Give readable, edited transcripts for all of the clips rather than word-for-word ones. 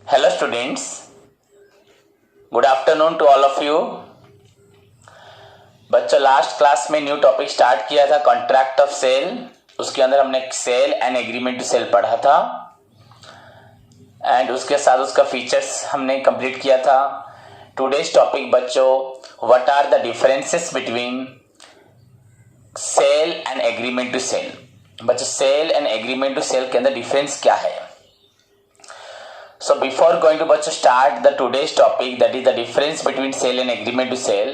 Hello students, good afternoon to all of you। बच्चों last class में new topic start किया था contract of sale. उसके अंदर हमने sale and agreement to sale पढ़ा था एंड उसके साथ उसका फीचर्स हमने कंप्लीट किया था। टुडेज टॉपिक बच्चों, what are the differences between sale and agreement to cell. बच्चों sale and agreement to sale के अंदर डिफरेंस क्या है? So before going to बच्चों start the today's topic, that is the difference between sale and agreement to sell,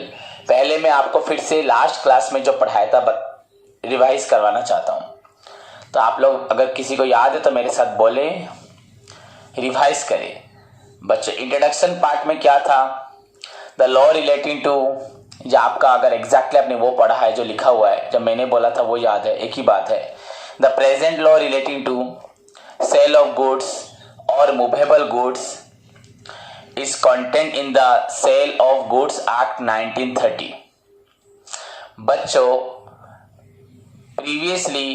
पहले मैं आपको फिर से लास्ट क्लास में जो पढ़ाया था रिवाइज करवाना चाहता हूँ। तो आप लोग अगर किसी को याद है तो मेरे साथ बोले, रिवाइज करें। बच्चों इंट्रोडक्शन पार्ट में क्या था? द लॉ रिलेटिंग टू, जो आपका अगर एग्जैक्टली आपने वो पढ़ा है जो लिखा हुआ है, जब मैंने बोला था वो याद है, एक ही बात है। The present law relating to sale of goods or movable goods is contained in the Sale of Goods Act 1930। बच्चों प्रीवियसली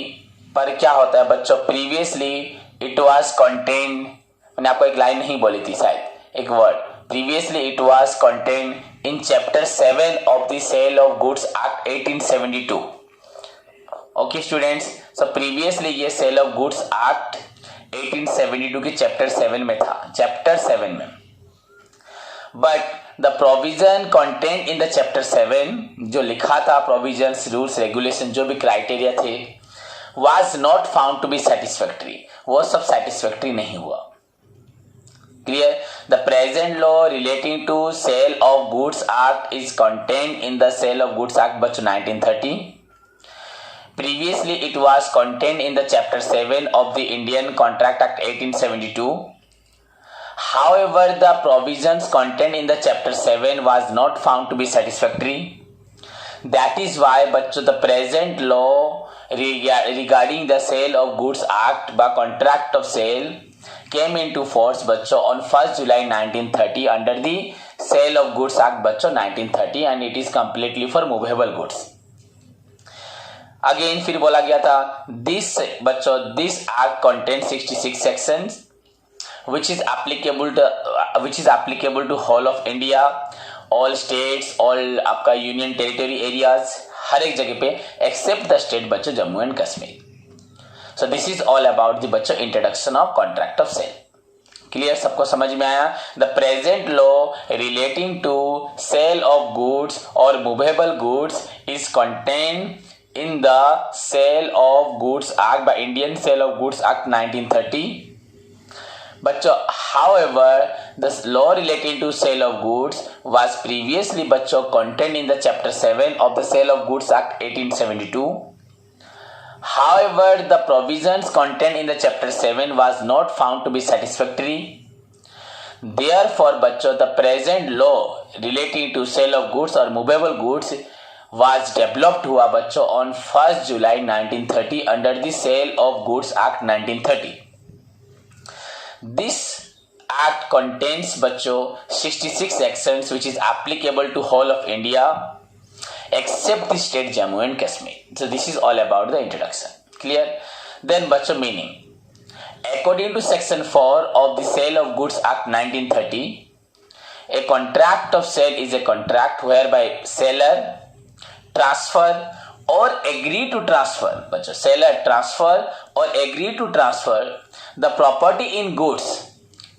पर क्या होता है बच्चों? प्रीवियसली इट वाज कंटेन्ड, मैंने आपको एक लाइन नहीं बोली थी शायद, एक word, previously it was contained in chapter 7 of the sale of goods act 1872। Okay students, so previously ये सेल ऑफ गुड्स एक्ट 1872 के चैप्टर 7 में था, चैप्टर 7 में। But the provision contained in the chapter 7, जो लिखा था प्रोविजंस, रूल्स, रेगुलेशन, जो भी क्राइटेरिया थे, was not found to be satisfactory, वो सब सेटिस्फैक्ट्री नहीं हुआ। Clear? The present law relating to sale of goods act is contained in the sale of goods act बच्चों 1930। Previously, it was contained in the Chapter 7 of the Indian Contract Act 1872. However, the provisions contained in the Chapter 7 was not found to be satisfactory. That is why, bachcho, the present law regarding the Sale of Goods Act by Contract of Sale came into force, bachcho, on 1st July 1930 under the Sale of Goods Act, bachcho, 1930, and it is completely for movable goods। Again फिर बोला गया था this बच्चों, this act contain 66 sections which is applicable to whole of India, all states, all आपका union territory areas, हर एक जगह पे एक्सेप्ट द स्टेट बच्चों Jammu and Kashmir. So this is all about the बच्चों introduction of contract of sale. Clear? सबको समझ में आया? The present law relating to sale of goods और movable goods is content in the Sale of Goods Act by Indian Sale of Goods Act 1930। बच्चों however the law relating to sale of goods was previously बच्चों contained in the chapter 7 of the Sale of Goods Act 1872। However, the provisions contained in the chapter 7 was not found to be satisfactory। Therefore बच्चों the present law relating to sale of goods or movable goods was developed हुआ बच्चों on 1st July 1930 under the Sale of Goods Act 1930। This act contains बच्चों 66 sections which is applicable to whole of India except the state Jammu and Kashmir। So this is all about the introduction। Clear? Then बच्चों meaning, according to section 4 of the Sale of Goods Act 1930, a contract of sale is a contract whereby seller transfer और agree to transfer, बच्चों seller transfer और agree to transfer the property in goods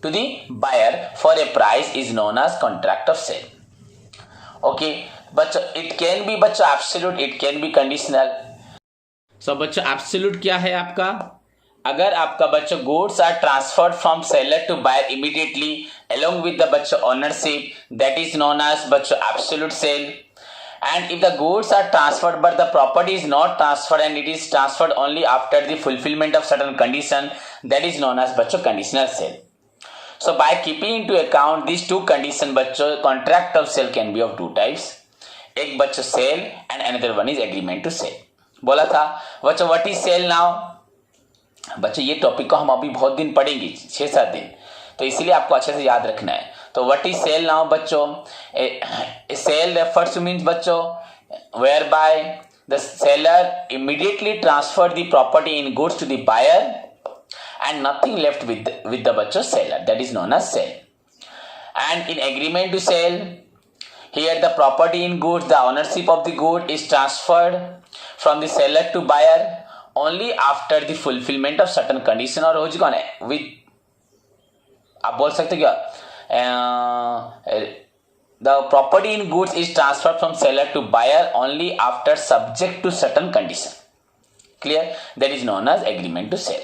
to the buyer for a price is known as contract of sale. Okay बच्चों, it can be बच्चों absolute, it can be conditional. So बच्चों absolute क्या है आपका? अगर आपका बच्चों goods are transferred from seller to buyer immediately along with the बच्चों ownership, that is known as बच्चों absolute sale. And if the goods are transferred but the property is not transferred and it is transferred only after the fulfillment of certain condition, that is known as बच्चों conditional sale। So by keeping into account these two conditions बच्चों, contract of sale can be of two types। एक बच्चों sale and another one is agreement to sale। बोला था बच्चों what is sale now? बच्चों ये topic को हम अभी बहुत दिन पढ़ेंगे, 6-7 दिन, तो इसलिए आपको अच्छे से याद रखना है। तो व्हाट इज सेल नाउ बच्चों? सेल रेफर्स टू मीन्स बच्चों whereby the seller immediately transfer the property in goods to the buyer and nothing left with the बच्चों seller, that is known as sale. And in agreement to sell, here the property in goods, the ownership of the good is transferred from the seller to buyer only after the fulfillment of certain condition. और हो चुका है with, आप बोल सकते क्या, the property in goods is transferred from seller to buyer only after subject to certain condition. Clear? That is known as agreement to sell.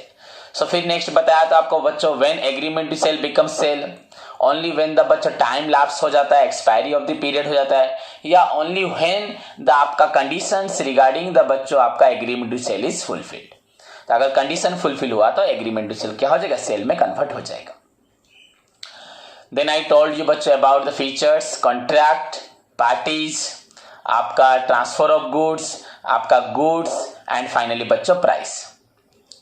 So फिर next बताया था आपको बच्चों, when agreement to sell becomes sale, only when the बच्चों time lapse हो जाता है, expiry of the period हो जाता है, या ओनली व्हेन द आपका कंडीशंस रिगार्डिंग द बच्चों आपका agreement to cell is fulfilled. तो अगर कंडीशन फुलफिल हुआ तो एग्रीमेंट टू सेल क्या हो जाएगा, सेल में कन्वर्ट हो जाएगा. देन आई टोल्ड यू बच्चों about the features, contract, parties, आपका ट्रांसफर ऑफ गुड्स, आपका गुड्स, एंड फाइनली बच्चों price.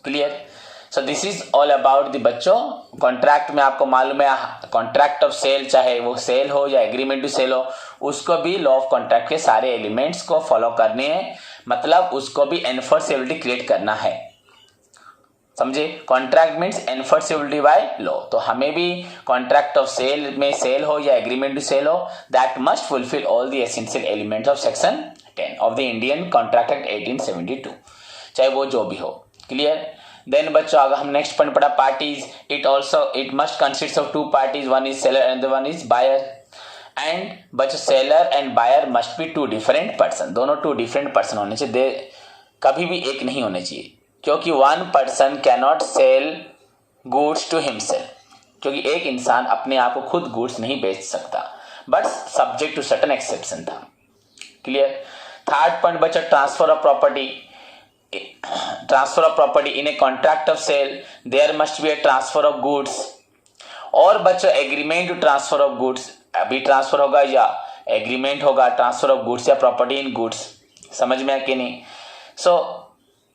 Clear? So this is all about the बच्चों कॉन्ट्रैक्ट में. आपको मालूम है कॉन्ट्रैक्ट ऑफ सेल, चाहे वो सेल हो या एग्रीमेंट टू सेल हो, उसको भी लॉ ऑफ कॉन्ट्रैक्ट के सारे एलिमेंट्स को फॉलो करने हैं, मतलब उसको भी एनफोर्सेबिलिटी क्रिएट करना है. समझे? Contract means enforceability by law. तो हमें भी कॉन्ट्रैक्ट ऑफ सेल में सेल हो या एग्रीमेंट टू सेल हो, that must fulfil all the essential elements of section 10 of the Indian contract act 1872, चाहे वो जो भी हो. क्लियर? देन बच्चों अगर हम नेक्स्ट पॉइंट पढ़ा parties, it must consist of two parties, one is seller and one is buyer. And बच्चों seller and buyer must be two different person, दोनों टू डिफरेंट पर्सन होने चाहिए, कभी भी एक नहीं होने चाहिए, क्योंकि one person can not sell goods to himself, क्योंकि एक इंसान अपने आप को खुद गुड्स नहीं बेच सकता, but subject to certain exception था. क्लियर? थर्ड पॉइंट बच्चों transfer of property. Transfer of property in a contract of sale there must be a transfer of goods. और बच्चों agreement to transfer of goods, अभी transfer होगा या agreement होगा transfer of goods या property in goods, समझ में है कि नहीं? सो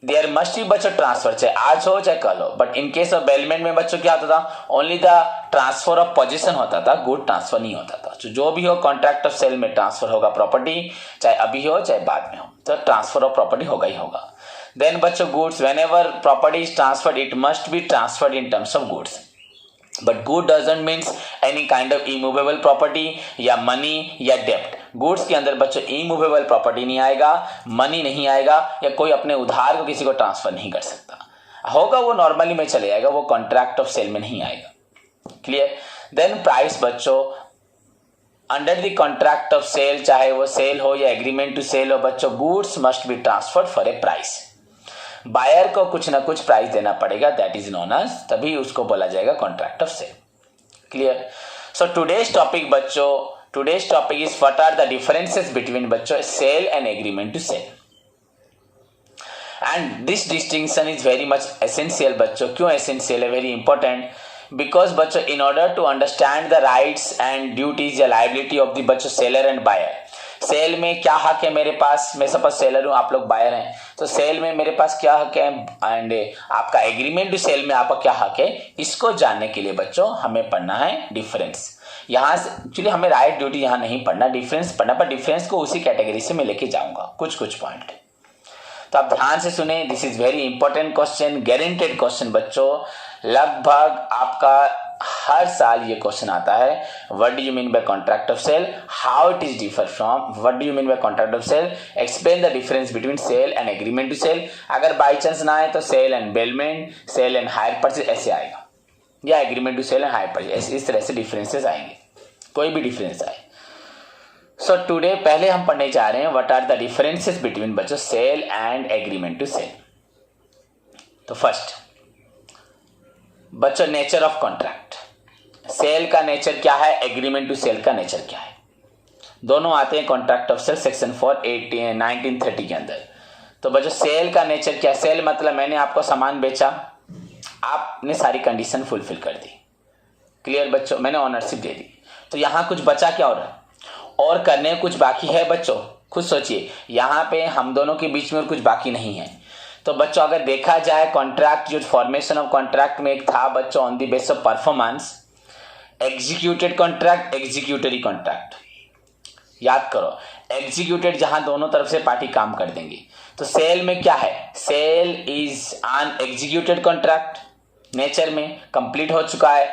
देयर मस्ट बी बच्चों ट्रांसफर, चाहे आज हो चाहे कल हो. But in case of bailment में बच्चों क्या होता था, only the transfer of position होता था, गुड ट्रांसफर नहीं होता था. तो जो भी हो कॉन्ट्रैक्ट ऑफ सेल में ट्रांसफर होगा प्रॉपर्टी, चाहे अभी हो चाहे बाद में हो, तो ट्रांसफर ऑफ प्रॉपर्टी होगा ही होगा. Then बच्चों goods, whenever property is transferred, it must be transferred in terms of goods. But good doesn't means any kind of immovable property या money या debt. Goods के अंदर बच्चों immovable property नहीं आएगा, money नहीं आएगा, या कोई अपने उधार को किसी को ट्रांसफर नहीं कर सकता. होगा वो नॉर्मली में चले जाएगा, वो कॉन्ट्रैक्ट ऑफ सेल में नहीं आएगा. क्लियर? देन प्राइस बच्चों under the contract of sale, चाहे वो सेल हो या एग्रीमेंट टू सेल हो बच्चों, goods must be transferred for a price. Buyer को कुछ ना कुछ प्राइस देना पड़ेगा, दैट इज नोन एज, तभी उसको बोला जाएगा contract of sale. Clear? So today's topic बच्चों, today's topic is what are the differences between बच्चों sale and agreement to sale. And this distinction is very much essential बच्चों. क्यों essential है? Very important, because बच्चों in order to understand the rights and duties या liability of the बच्चों seller and buyer. Sale में क्या हक है मेरे पास, मैं सपोज सेलर हूं, आप लोग बायर हैं, तो सेल में मेरे पास क्या हक है, एंड आपका एग्रीमेंट टू सेल में आपका क्या हक है, इसको जानने के लिए बच्चों हमें पढ़ना है डिफरेंस. यहाँ से एक्चुअली हमें राइट ड्यूटी यहाँ नहीं पढ़ना, डिफरेंस पढ़ना, पर डिफरेंस को उसी कैटेगरी से मैं लेके जाऊंगा कुछ पॉइंट. तो आप ध्यान से सुने, this is very important question, guaranteed question बच्चों. लगभग आपका हर साल ये क्वेश्चन आता है, what do you mean by contract of sale, how it is differ from, what do you mean by contract of sale, explain the difference between sale and agreement to sale. अगर by chance ना आए तो sale and bailment, sale and hire purchase ऐसे आएगा, या agreement to sale and hire purchase, इस तरह से डिफरेंसेस आएंगे, कोई भी डिफरेंस आए. सो टुडे पहले हम पढ़ने जा रहे हैं what are the differences between बच्चों sale and agreement to sale. तो फर्स्ट बच्चों नेचर ऑफ कॉन्ट्रैक्ट. सेल का नेचर क्या है, एग्रीमेंट टू सेल का नेचर क्या है, दोनों आते हैं कॉन्ट्रैक्ट ऑफ सेल सेक्शन 4 1930 के अंदर. तो बच्चों सेल का नेचर क्या है, सेल मतलब मैंने आपको सामान बेचा, आपने सारी कंडीशन फुलफिल कर दी. क्लियर बच्चों? मैंने ओनरशिप दे दी, तो यहाँ कुछ बचा क्या और करने कुछ बाकी है बच्चों? खुद सोचिए, यहाँ पे हम दोनों के बीच में कुछ बाकी नहीं है. तो बच्चों अगर देखा जाए कॉन्ट्रैक्ट, जो फॉर्मेशन ऑफ कॉन्ट्रैक्ट में एक था बच्चों on the base of performance, executed contract, executory contract. याद करो, एग्जीक्यूटेड जहां दोनों तरफ से पार्टी काम कर देंगी. तो सेल में क्या है, sale is an executed contract, nature में कंप्लीट हो चुका है।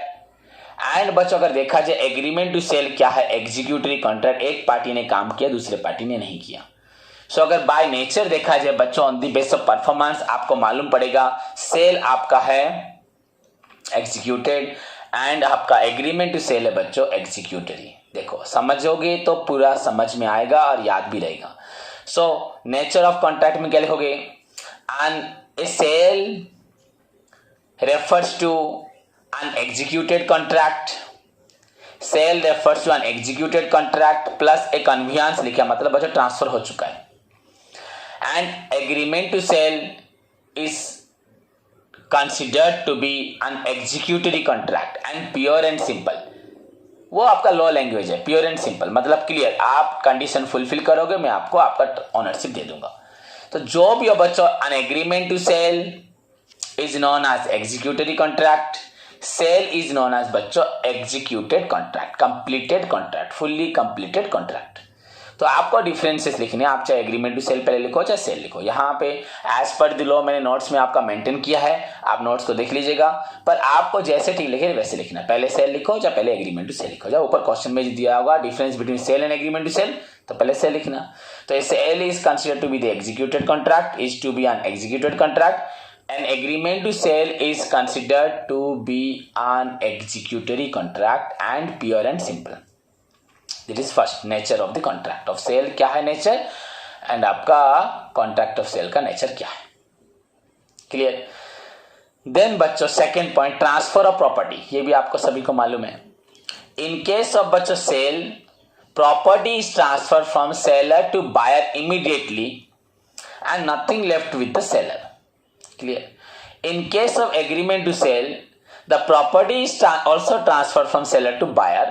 एंड बच्चों अगर देखा जाए एग्रीमेंट टू सेल क्या है, एग्जीक्यूटरी कॉन्ट्रैक्ट, एक पार्टी ने काम किया दूसरे पार्टी ने नहीं किया। सो अगर बाय नेचर देखा जाए बच्चों on the base of performance आपको मालूम पड़ेगा सेल आपका है एग्जीक्यूटेड एंड आपका एग्रीमेंट टू सेल है बच्चों एग्जीक्यूटरी। देखो समझोगे तो पूरा समझ में आएगा और याद भी रहेगा। सो नेचर ऑफ कॉन्ट्रैक्ट में क्या लिखोगे, and a sale refers to an executed contract, sale refers to an executed contract plus a conveyance लिखा मतलब बच्चों ट्रांसफर हो चुका है। and agreement to sell is considered to be an executory contract and pure and simple। वो आपका law language है, pure and simple मतलब क्लियर, आप कंडीशन फुलफिल करोगे मैं आपको आपका ऑनरशिप दे दूंगा। तो जो भी हो बच्चों an agreement to sell is known as executory contract, sale is known as बच्चों executed contract, completed contract, fully completed contract। तो आपको डिफरेंसेस लिखने, आप चाहे एग्रीमेंट टू सेल पहले लिखो चाहे सेल लिखो। यहाँ पे एज पर द लॉ मैंने नोट्स में आपका मेंटेन किया है, आप नोट्स को देख लीजिएगा, पर आपको जैसे ठीक लिखे वैसे लिखना, पहले सेल लिखो या पहले एग्रीमेंट टू सेल लिखो। जब ऊपर क्वेश्चन में दिया होगा difference between sale and agreement to sale तो पहले सेल लिखना। तो sale is considered to be the executed contract, is to be an executed contract, an agreement to sell is considered to be an executory contract and pure and simple। This is first nature of the contract of sale क्या है nature, and आपका contract of sale का nature क्या है, clear। then बच्चों second point transfer of property, ये भी आपको सभी को मालूम है। in case of बच्चों sale property is transferred from seller to buyer immediately and nothing left with the seller, clear। in case of agreement to sell the property is also transferred from seller to buyer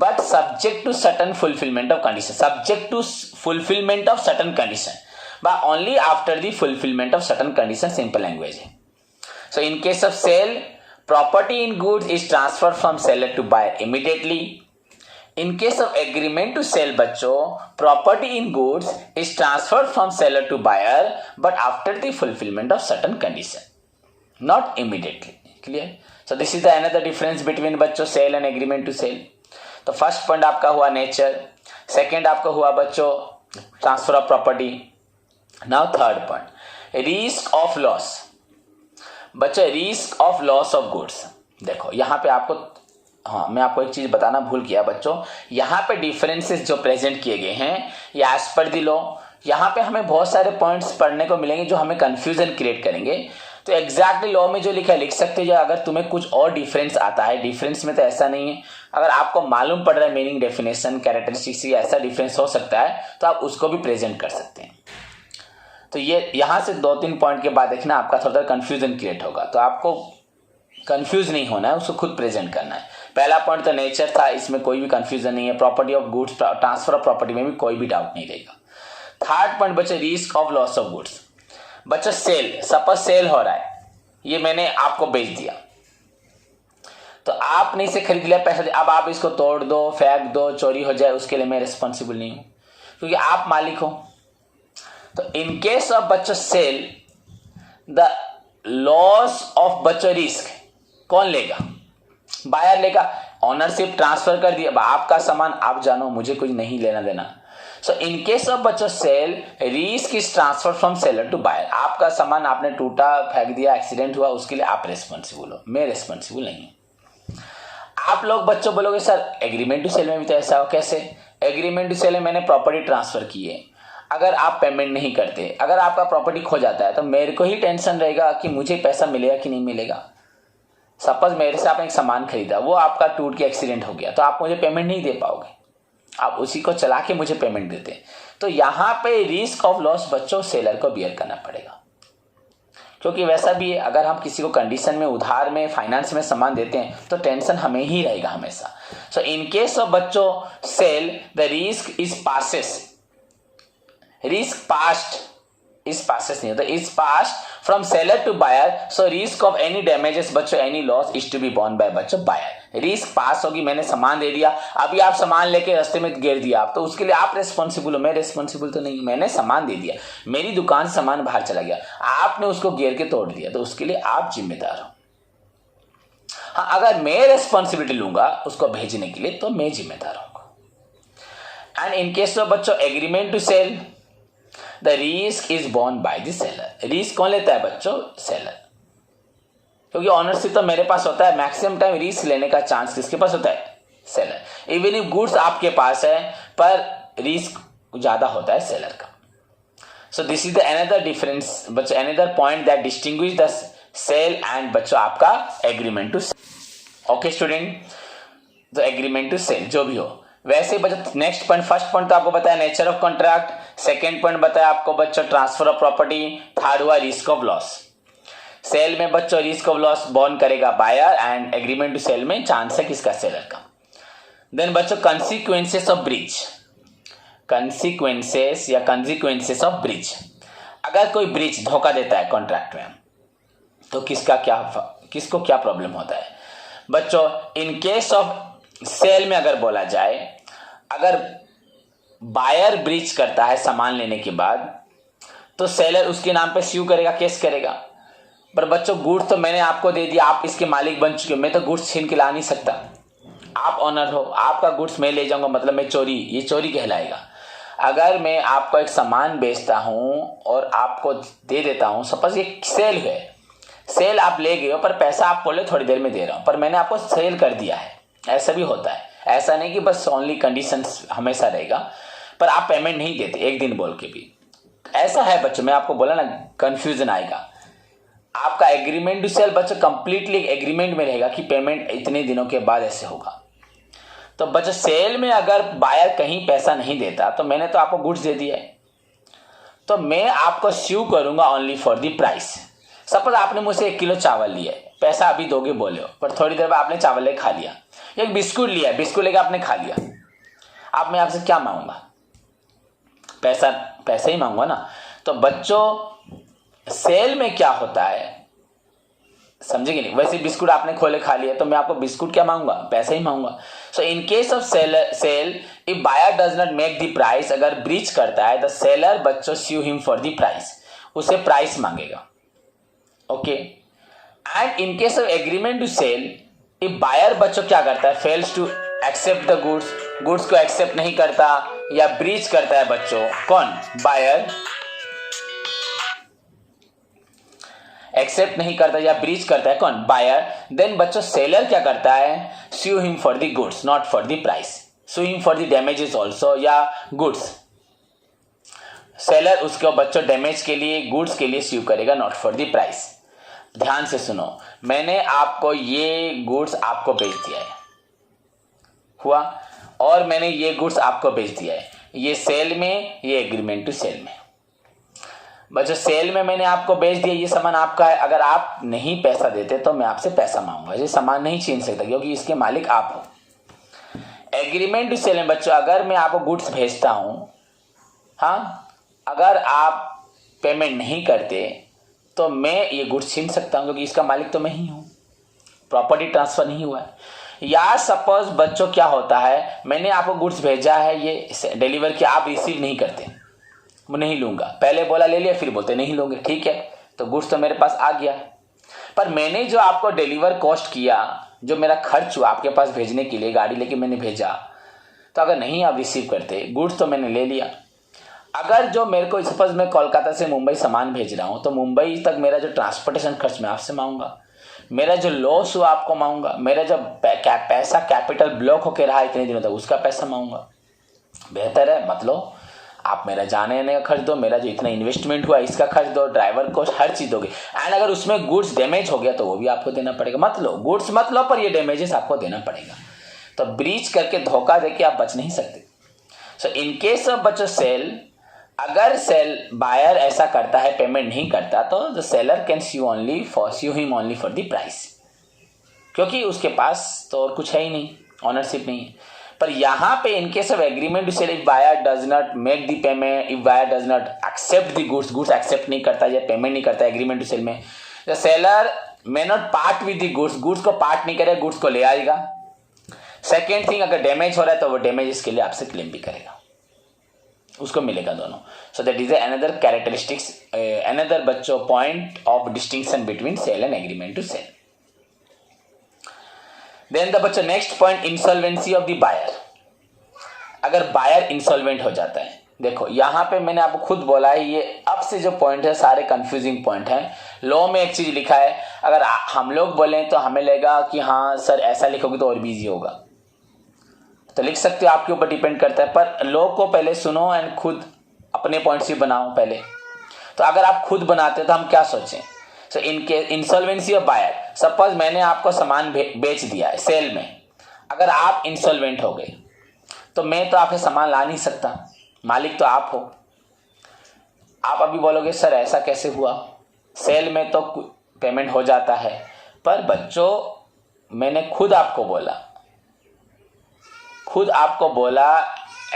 but subject to certain fulfillment of condition, subject to fulfillment of certain condition, but only after the fulfillment of certain condition, simple language है। so in case of sale property in goods is transferred from seller to buyer immediately। in case of agreement to sell बच्चों property in goods is transferred from seller to buyer but after the fulfillment of certain condition, not immediately, clear। so this is the another difference between बच्चों sale and agreement to sell। तो first point आपका हुआ nature, second आपका हुआ बच्चों transfer of property. Now third point risk of loss, बच्चों risk of loss of goods. देखो यहाँ पे आपको, हाँ मैं आपको एक चीज बताना भूल गया बच्चों, यहाँ पे डिफरेंसेस जो प्रेजेंट किए गए हैं ये एज पर द लॉ, यहाँ पे हमें बहुत सारे पॉइंट्स पढ़ने को मिलेंगे जो हमें कंफ्यूजन क्रिएट करेंगे। तो एग्जैक्टली लॉ में जो लिखा है लिख सकते हो, अगर तुम्हें कुछ और डिफरेंस आता है, डिफरेंस में तो ऐसा नहीं है, अगर आपको मालूम पड़ रहा है मीनिंग डेफिनेशन कैरेक्टरिस्टिक्स ऐसा डिफरेंस हो सकता है तो आप उसको भी प्रेजेंट कर सकते हैं। तो ये यहाँ से 2-3 पॉइंट के बाद देखना आपका थोड़ा कंफ्यूजन क्रिएट होगा, तो आपको कंफ्यूज नहीं होना है, उसको खुद प्रेजेंट करना है। पहला पॉइंट तो नेचर था, इसमें कोई भी कंफ्यूजन नहीं है। Property of goods, transfer of property में भी कोई भी डाउट नहीं रहेगा। थर्ड पॉइंट बच्चे risk of loss of goods. बच्चा सेल, सपोज सेल हो रहा है, ये मैंने आपको बेच दिया, तो आपने इसे खरीद लिया, पैसा दिया, अब आप इसको तोड़ दो, फेंक दो, चोरी हो जाए, उसके लिए मैं रिस्पॉन्सिबल नहीं हूं क्योंकि आप मालिक हो। तो इन केस ऑफ बच्चों सेल द लॉस ऑफ बच्चों रिस्क कौन लेगा? बायर लेगा। ऑनरशिप ट्रांसफर कर दिया, आपका सामान आप जानो, मुझे कुछ नहीं लेना देना। सो इन केस ऑफ बच्चों sale risk is transfer from seller to buyer. आपका सामान आपने टूटा, फेंक दिया, एक्सीडेंट हुआ, उसके लिए आप रिस्पॉन्सिबल हो, मैं रिस्पॉन्सिबल नहीं हूं। आप लोग बच्चों बोलोगे सर एग्रीमेंट टू सेल में भी तो ऐसा हो, कैसे? एग्रीमेंट टू सेल में मैंने प्रॉपर्टी ट्रांसफर की है, अगर आप पेमेंट नहीं करते, अगर आपका प्रॉपर्टी खो जाता है तो मेरे को ही टेंशन रहेगा कि मुझे पैसा मिलेगा कि नहीं मिलेगा। सपोज मेरे से आपने एक सामान खरीदा, वो आपका टूट के एक्सीडेंट हो गया, तो आप मुझे पेमेंट नहीं दे पाओगे, आप उसी को चला के मुझे पेमेंट देते। तो यहाँ पे रिस्क ऑफ लॉस बच्चों सेलर को बियर करना पड़ेगा, क्योंकि वैसा भी है, अगर हम किसी को कंडीशन में, उधार में, फाइनेंस में सामान देते हैं तो टेंशन हमें ही रहेगा हमेशा। सो इन केस ऑफ बच्चों sale the risk is passes, risk passed, is passes नहीं होता, is passed from seller to buyer. So risk of any damages बच्चों, any loss is to be borne by बच्चों buyer. Risk pass होगी, मैंने सामान दे दिया, अभी आप सामान लेके रास्ते में गिर दिया आप, तो उसके लिए आप रिस्पॉन्सिबल हो, मैं रिस्पॉन्सिबल तो नहीं, मैंने सामान दे दिया, मेरी दुकान से सामान बाहर चला गया, आपने उसको गिर के तोड़ दिया, तो उसके लिए आप जिम्मेदार हो। हाँ, अगर मैं रेस्पॉन्सिबिलिटी लूंगा उसको भेजने के लिए तो मैं जिम्मेदार हूंगा। एंड इन केस ऑफ बच्चों agreement to cell, the risk is borne by the seller. Risk कौन लेता है बच्चों? सेलर, क्योंकि ऑनरशिप तो मेरे पास होता है। मैक्सिमम टाइम रिस्क लेने का चांस किसके पास होता है? सेलर। इवन इफ गुड्स आपके पास है पर रिस्क ज्यादा होता है सेलर का। So this is the another difference बच्चों, another point that distinguish the sale and बच्चों आपका agreement to cell. Okay student, तो एग्रीमेंट टू सेल जो भी हो। वैसे बच्चों नेक्स्ट पॉइंट, फर्स्ट पॉइंट तो आपको बताया nature of contract, second point बताया आपको बच्चों ट्रांसफर ऑफ प्रॉपर्टी, थर्ड हुआ रिस्क ऑफ लॉस। सेल में बच्चों रिस्क ऑफ लॉस बॉर्न करेगा buyer and agreement to cell में चांस है किसका? सेलर का। देन बच्चों कंसिक्वेंसेस ऑफ ब्रीच, कंसिक्वेंसेस या कंसिक्वेंसेस ऑफ ब्रीच। अगर कोई ब्रीच धोखा देता है कॉन्ट्रैक्ट में तो किसको क्या प्रॉब्लम होता है बच्चों? इन केस ऑफ सेल में अगर बोला जाए, अगर बायर ब्रीच करता है सामान लेने के बाद तो सेलर उसके नाम पे स्यू करेगा, केस करेगा। पर बच्चों गुड्स तो मैंने आपको दे दिया, आप इसके मालिक बन चुके हो, मैं तो गुड्स छीन के ला नहीं सकता। आप ऑनर हो, आपका गुड्स मैं ले जाऊंगा मतलब मैं चोरी, ये चोरी कहलाएगा। अगर मैं आपको एक सामान बेचता हूं और आपको दे देता हूं, सपोज ये सेल है, सेल आप ले गए हो पर पैसा आप बोले थोड़ी देर में दे रहा हूं, पर मैंने आपको सेल कर दिया है, ऐसा भी होता है। ऐसा नहीं कि बस ओनली कंडीशंस हमेशा रहेगा, पर आप पेमेंट नहीं देते एक दिन बोल के भी, ऐसा है बच्चों। मैं आपको बोला ना कंफ्यूजन आएगा। आपका एग्रीमेंट टू सेल बच्चों कंप्लीटली एग्रीमेंट में रहेगा कि पेमेंट इतने दिनों के बाद ऐसे होगा। तो बच्चों सेल में अगर बायर कहीं पैसा नहीं देता तो मैंने तो आपको गुड्स दे दिया है, तो मैं आपको स्यू करूंगा only for the price. Suppose आपने मुझसे 1 किलो चावल लिया है, पैसा अभी दोगे बोले हो, पर थोड़ी देर बाद आपने चावल लेके खा लिया। एक बिस्कुट लिया है, बिस्कुट लेके आपने खा लिया, अब मैं आपसे क्या मांगूंगा? पैसा ही मांगूंगा ना। तो बच्चों सेल में क्या होता है समझेंगे नहीं? वैसे बिस्कुट आपने खोले खा लिया तो मैं आपको बिस्कुट क्या मांगूंगा? पैसा ही मांगूंगा। So in case of sale if buyer does not make the price, अगर ब्रीच करता है द सेलर बच्चों sue him for the price, उसे प्राइस मांगेगा। Okay, and in case of agreement to cell if buyer बच्चों क्या करता है? Fails to accept the goods को एक्सेप्ट नहीं करता या ब्रीच करता है बच्चों, कौन? बायर एक्सेप्ट नहीं करता या ब्रीच करता है, कौन? बायर। देन बच्चों सेलर क्या करता है? Sue him for the goods not for the price, sue him for the damages also या गुड्स। सेलर उसको बच्चों डैमेज के लिए, गुड्स के लिए स्यू करेगा, नॉट फॉर द प्राइस। ध्यान से सुनो, मैंने आपको ये गुड्स आपको बेच दिया है, हुआ, और मैंने ये गुड्स आपको बेच दिया है, ये सेल में, ये एग्रीमेंट टू सेल में। बच्चों सेल में मैंने आपको बेच दिया, ये सामान आपका है, अगर आप नहीं पैसा देते तो मैं आपसे पैसा मांगूंगा, ये सामान नहीं छीन सकता क्योंकि इसके मालिक आप हो। एग्रीमेंट टू सेल में बच्चों अगर मैं आपको गुड्स भेजता हूं, हाँ, अगर आप पेमेंट नहीं करते तो मैं ये गुड्स छीन सकता हूं क्योंकि इसका मालिक तो मैं ही हूं, प्रॉपर्टी ट्रांसफर नहीं हुआ है। या सपोज बच्चों क्या होता है, मैंने आपको गुड्स भेजा है, ये डिलीवर किया, आप रिसीव नहीं करते, मैं नहीं लूंगा, पहले बोला ले लिया, फिर बोलते नहीं लूंगे, ठीक है, तो गुड्स तो मेरे पास आ गया, पर मैंने जो आपको डिलीवर कॉस्ट किया, जो मेरा खर्च हुआ आपके पास भेजने के लिए, गाड़ी लेके मैंने भेजा, तो अगर नहीं आप रिसीव करते, गुड्स तो मैंने ले लिया। अगर जो मेरे को सपोज मैं कोलकाता से मुंबई सामान भेज रहा हूं तो मुंबई तक मेरा जो ट्रांसपोर्टेशन खर्च मैं आपसे मांगूंगा, मेरा जो लॉस हुआ आपको मांगूंगा, मेरा जो पैसा कैपिटल ब्लॉक होकर रहा इतने दिनों तक उसका पैसा मांगूंगा। बेहतर है मतलब आप मेरा जाने आने का खर्च दो, मेरा जो इतना इन्वेस्टमेंट हुआ इसका खर्च दो, ड्राइवर को हर चीज दोगे, एंड अगर उसमें गुड्स डैमेज हो गया तो वो भी आपको देना पड़ेगा। मत लो गुड्स मत लो, पर ये डैमेजेस आपको देना पड़ेगा। तो ब्रीच करके धोखा देके आप बच नहीं सकते। सो इन केस ऑफ बच्चों सेल, अगर सेल बायर ऐसा करता है, पेमेंट नहीं करता, तो the seller can sue him only for the price, क्योंकि उसके पास तो और कुछ है ही नहीं, ऑनरशिप नहीं है। पर यहां पे in case of agreement to cell if buyer does not make the payment, if buyer does not accept the goods accept नहीं करता या पेमेंट नहीं करता एग्रीमेंट टू सेल में, the seller may not part with the goods को part नहीं करेगा, goods को ले आएगा। सेकेंड थिंग, अगर डैमेज हो रहा है तो वो डैमेज के लिए आपसे क्लेम भी करेगा, उसको मिलेगा दोनों। So that is another characteristics, another बच्चों point of distinction between sale and agreement to sell. Then the बच्चों next point, insolvency of the buyer. अगर बायर इंसॉल्वेंट हो जाता है, देखो यहाँ पे मैंने आपको खुद बोला है, ये अब से जो पॉइंट है सारे कंफ्यूजिंग पॉइंट हैं। लॉ में एक चीज लिखा है, अगर हम लोग बोलें तो हमें लगेगा कि हाँ सर ऐसा लिखोगे तो और भी इजी होगा, तो लिख सकते हो, आपके ऊपर डिपेंड करता है। पर लॉ को पहले सुनो एंड खुद अपने पॉइंट से बनाओ पहले। तो अगर आप खुद बनाते हो तो हम क्या सोचें, सो इनके इंसॉल्वेंसी ऑफ बायर, सपोज मैंने आपको सामान बेच दिया है सेल में, अगर आप इंसॉल्वेंट हो गए तो मैं तो आपसे सामान ला नहीं सकता, मालिक तो आप हो। आप अभी बोलोगे सर ऐसा कैसे हुआ, सेल में तो पेमेंट हो जाता है। पर बच्चों मैंने खुद आपको बोला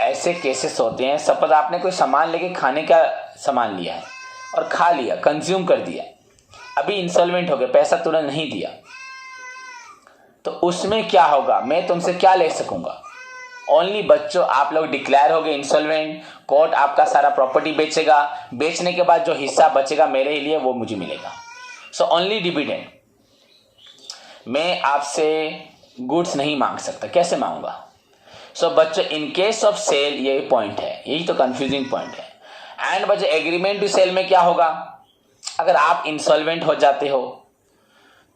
ऐसे केसेस होते हैं, सपोज आपने कोई सामान लेके खाने का सामान लिया है और खा लिया, कंज्यूम कर दिया, अभी इंसॉल्वेंट हो गए, पैसा तुरंत नहीं दिया, तो उसमें क्या होगा, मैं तुमसे क्या ले सकूंगा। ओनली बच्चों आप लोग डिक्लेयर हो गए इंसॉल्वेंट, कोर्ट आपका सारा प्रॉपर्टी बेचेगा, बेचने के बाद जो हिस्सा बचेगा मेरे लिए वो मुझे मिलेगा। So only dividend. मैं आपसे गुड्स नहीं मांग सकता, कैसे मांगूंगा। सो बच्चों इन केस ऑफ सेल ये पॉइंट है, यही तो कंफ्यूजिंग पॉइंट है। एंड बच्चों एग्रीमेंट टू सेल में क्या होगा, अगर आप इंसॉल्वेंट हो जाते हो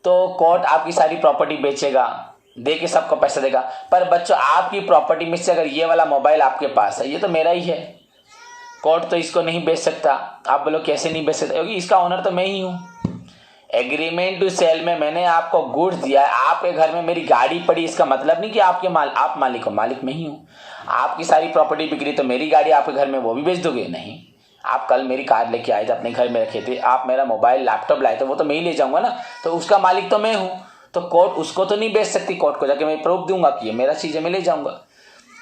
तो कोर्ट आपकी सारी प्रॉपर्टी बेचेगा, दे के सबको पैसा देगा। पर बच्चों आपकी प्रॉपर्टी में से अगर ये वाला मोबाइल आपके पास है, ये तो मेरा ही है, कोर्ट तो इसको नहीं बेच सकता। आप बोलो कैसे नहीं बेच सकता, क्योंकि इसका ओनर तो मैं ही हूं। एग्रीमेंट टू सेल में मैंने आपको गुड्स दिया है, आपके घर में मेरी गाड़ी पड़ी, इसका मतलब नहीं कि आप मालिक हो, मालिक मैं ही हूं। आपकी सारी प्रॉपर्टी बिक्री तो मेरी गाड़ी आपके घर में, वो भी बेच दोगे नहीं। आप कल मेरी कार लेके आए थे, अपने घर में रखे थे, आप मेरा मोबाइल लैपटॉप लाए थे, वो तो मैं ही ले जाऊंगा ना, तो उसका मालिक तो मैं हूं। तो कोर्ट उसको तो नहीं बेच सकती, कोर्ट को जाके मैं प्रूफ दूंगा कि ये मेरा चीज है, मैं ले जाऊंगा।